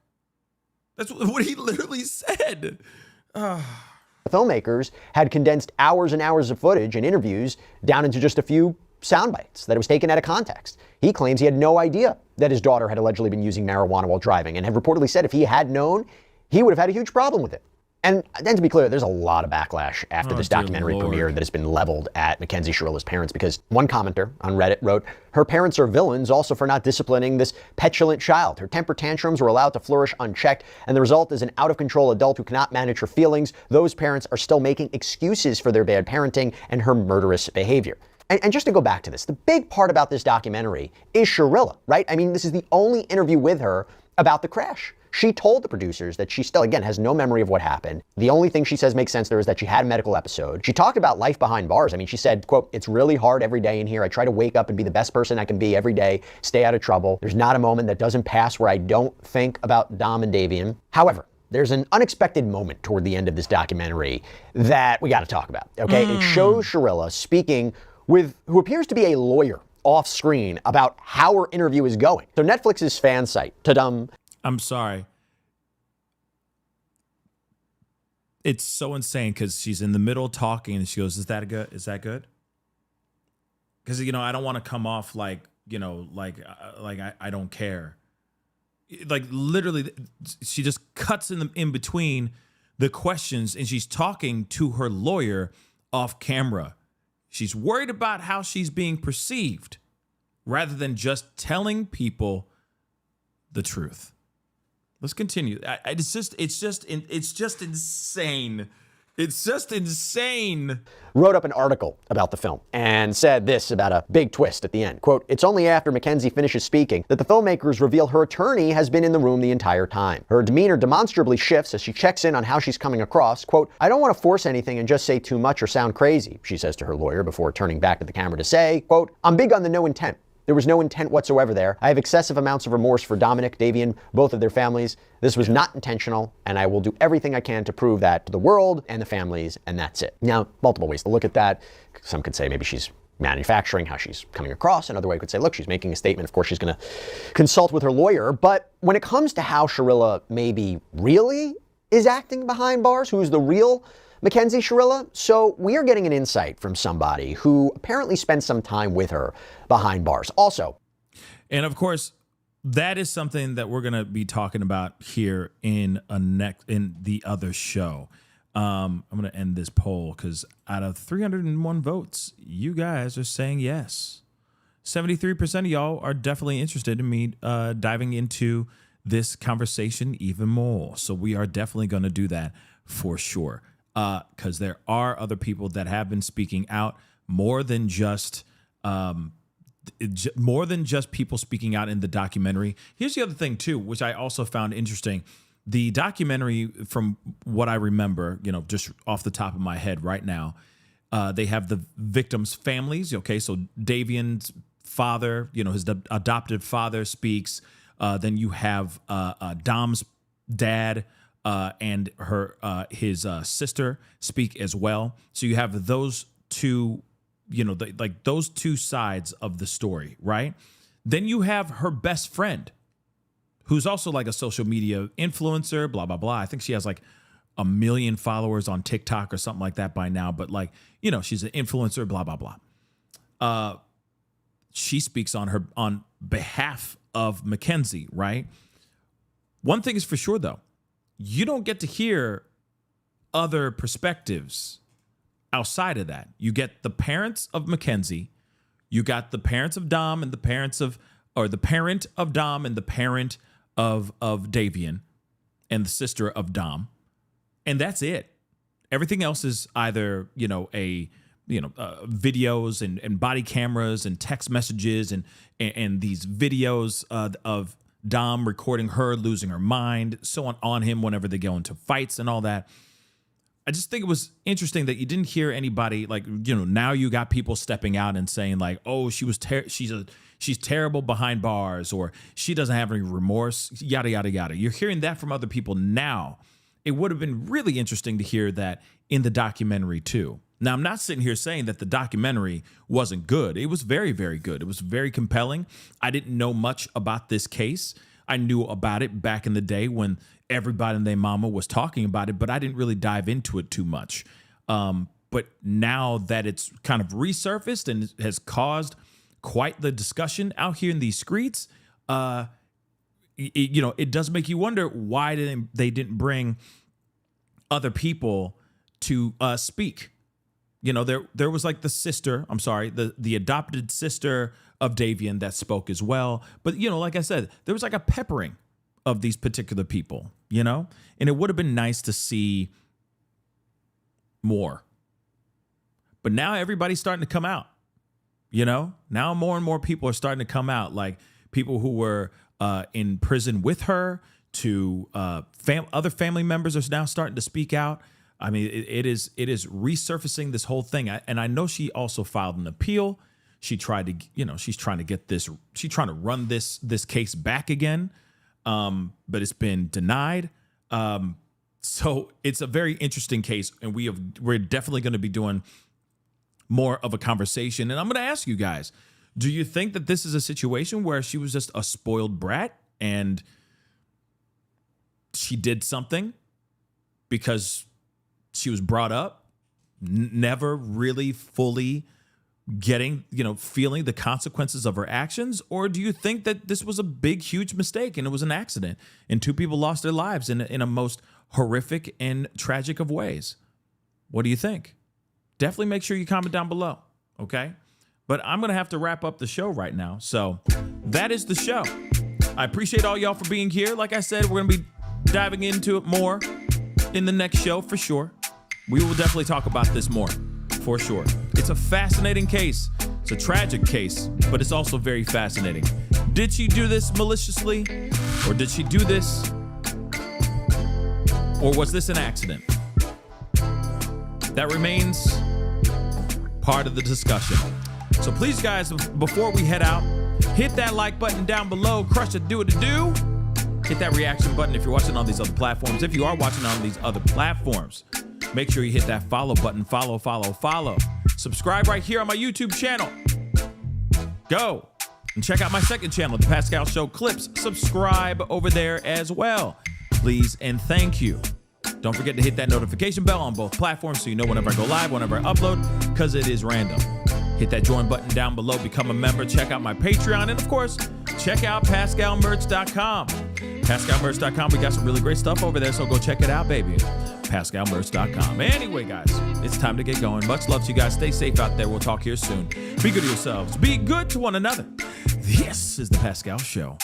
That's what he literally said. the filmmakers had condensed hours and hours of footage and interviews down into just a few sound bites that it was taken out of context. He claims he had no idea that his daughter had allegedly been using marijuana while driving, and had reportedly said if he had known, he would have had a huge problem with it. And then, to be clear, there's a lot of backlash after this documentary premiered that has been leveled at Mackenzie Sharilla's parents, because one commenter on Reddit wrote, "Her parents are villains also for not disciplining this petulant child. Her temper tantrums were allowed to flourish unchecked, and the result is an out-of-control adult who cannot manage her feelings. Those parents are still making excuses for their bad parenting and her murderous behavior." And just to go back to this, the big part about this documentary is Shirilla, right? I mean, this is the only interview with her about the crash. She told the producers that she still, again, has no memory of what happened. The only thing she says makes sense there is that she had a medical episode. She talked about life behind bars. I mean, she said, quote, "It's really hard every day in here. I try to wake up and be the best person I can be every day, stay out of trouble. There's not a moment that doesn't pass where I don't think about Dom and Davian." However, there's an unexpected moment toward the end of this documentary that we got to talk about, okay? It shows Shirilla speaking with who appears to be a lawyer off screen about how her interview is going. So Netflix's fan site, ta-dum. I'm sorry. It's so insane because she's in the middle talking and she goes, "Is that good? Is that good?" Because, you know, I don't want to come off like, you know, like I don't care. Like literally, she just cuts in between the questions and she's talking to her lawyer off camera. She's worried about how she's being perceived rather than just telling people the truth. Let's continue. It's just insane. It's just insane. Wrote up an article about the film and said this about a big twist at the end. Quote, "It's only after Mackenzie finishes speaking that the filmmakers reveal her attorney has been in the room the entire time. Her demeanor demonstrably shifts as she checks in on how she's coming across. Quote, "I don't want to force anything and just say too much or sound crazy," she says to her lawyer before turning back to the camera to say, quote, "I'm big on the no intent. There was no intent whatsoever there. I have excessive amounts of remorse for Dominic, Davian, both of their families. This was not intentional, and I will do everything I can to prove that to the world and the families, and that's it." Now, multiple ways to look at that. Some could say maybe she's manufacturing how she's coming across. Another way could say, look, she's making a statement. Of course, she's going to consult with her lawyer. But when it comes to how Shirilla maybe really is acting behind bars, who's the real Mackenzie Sharilla? So we are getting an insight from somebody who apparently spent some time with her behind bars. Also, and of course, that is something that we're going to be talking about here in the other show. I'm going to end this poll because out of 301 votes, you guys are saying yes. 73% of y'all are definitely interested in me diving into this conversation even more. So we are definitely going to do that for sure. Because there are other people that have been speaking out more than just people speaking out in the documentary. Here's the other thing too, which I also found interesting. The documentary, from what I remember, you know, just off the top of my head right now, they have the victims' families. Okay, so Davian's father, you know, his adopted father speaks. Then you have Dom's dad. And his sister speak as well. So you have those two, you know, those two sides of the story, right? Then you have her best friend, who's also like a social media influencer, blah, blah, blah. I think she has like 1 million followers on TikTok or something like that by now. But like, you know, she's an influencer, blah, blah, blah. She speaks on behalf of Mackenzie, right? One thing is for sure, though. You don't get to hear other perspectives outside of that. You get the parents of Mackenzie, you got the parents of Dom and the parent of Dom and the parent of Davian and the sister of Dom. And that's it. Everything else is either, you know, videos and body cameras and text messages and these videos of Dom recording her losing her mind, so on him whenever they go into fights and all that. I just think it was interesting that you didn't hear anybody now you got people stepping out and saying like, oh, she's terrible behind bars, or she doesn't have any remorse, yada, yada, yada. You're hearing that from other people now. It would have been really interesting to hear that in the documentary too. Now, I'm not sitting here saying that the documentary wasn't good. It was very, very good. It was very compelling. I didn't know much about this case. I knew about it back in the day when everybody and their mama was talking about it, but I didn't really dive into it too much. But now that it's kind of resurfaced and has caused quite the discussion out here in these streets, it does make you wonder why they didn't bring other people to speak. There was like the adopted sister of Davian that spoke as well. But, like I said, there was like a peppering of these particular people, and it would have been nice to see more. But now everybody's starting to come out, now more and more people are starting to come out, like people who were in prison with her to other family members are now starting to speak out. I mean, it is resurfacing this whole thing. And I know she also filed an appeal. She tried to, she's trying to run this case back again. But it's been denied. So it's a very interesting case, and we're definitely going to be doing more of a conversation. And I'm going to ask you guys, do you think that this is a situation where she was just a spoiled brat and she did something because she was brought up, never really fully feeling the consequences of her actions? Or do you think that this was a big, huge mistake and it was an accident and two people lost their lives in a most horrific and tragic of ways? What do you think? Definitely make sure you comment down below, okay? But I'm going to have to wrap up the show right now. So that is the show. I appreciate all y'all for being here. Like I said, we're going to be diving into it more in the next show for sure. We will definitely talk about this more for sure. It's a fascinating case. It's a tragic case, but it's also very fascinating. Did she do this maliciously? Or did she do this? Or was this an accident? That remains part of the discussion. So please, guys, before we head out, hit that like button down below. Crush it, do it to do. Hit that reaction button if you're watching on these other platforms. If you are watching on these other platforms, make sure you hit that follow button. Follow. Subscribe right here on my YouTube channel. Go and check out my second channel, The Pascal Show Clips. Subscribe over there as well, please and thank you. Don't forget to hit that notification bell on both platforms so you know whenever I go live, whenever I upload, because it is random. Hit that join button down below, become a member, check out my Patreon, and of course, check out PascalMerch.com. PascalMerch.com, we got some really great stuff over there, so go check it out, baby. PascalMerch.com. Anyway, guys, it's time to get going. Much love to you guys. Stay safe out there. We'll talk here soon. Be good to yourselves. Be good to one another. This is The Pascal Show.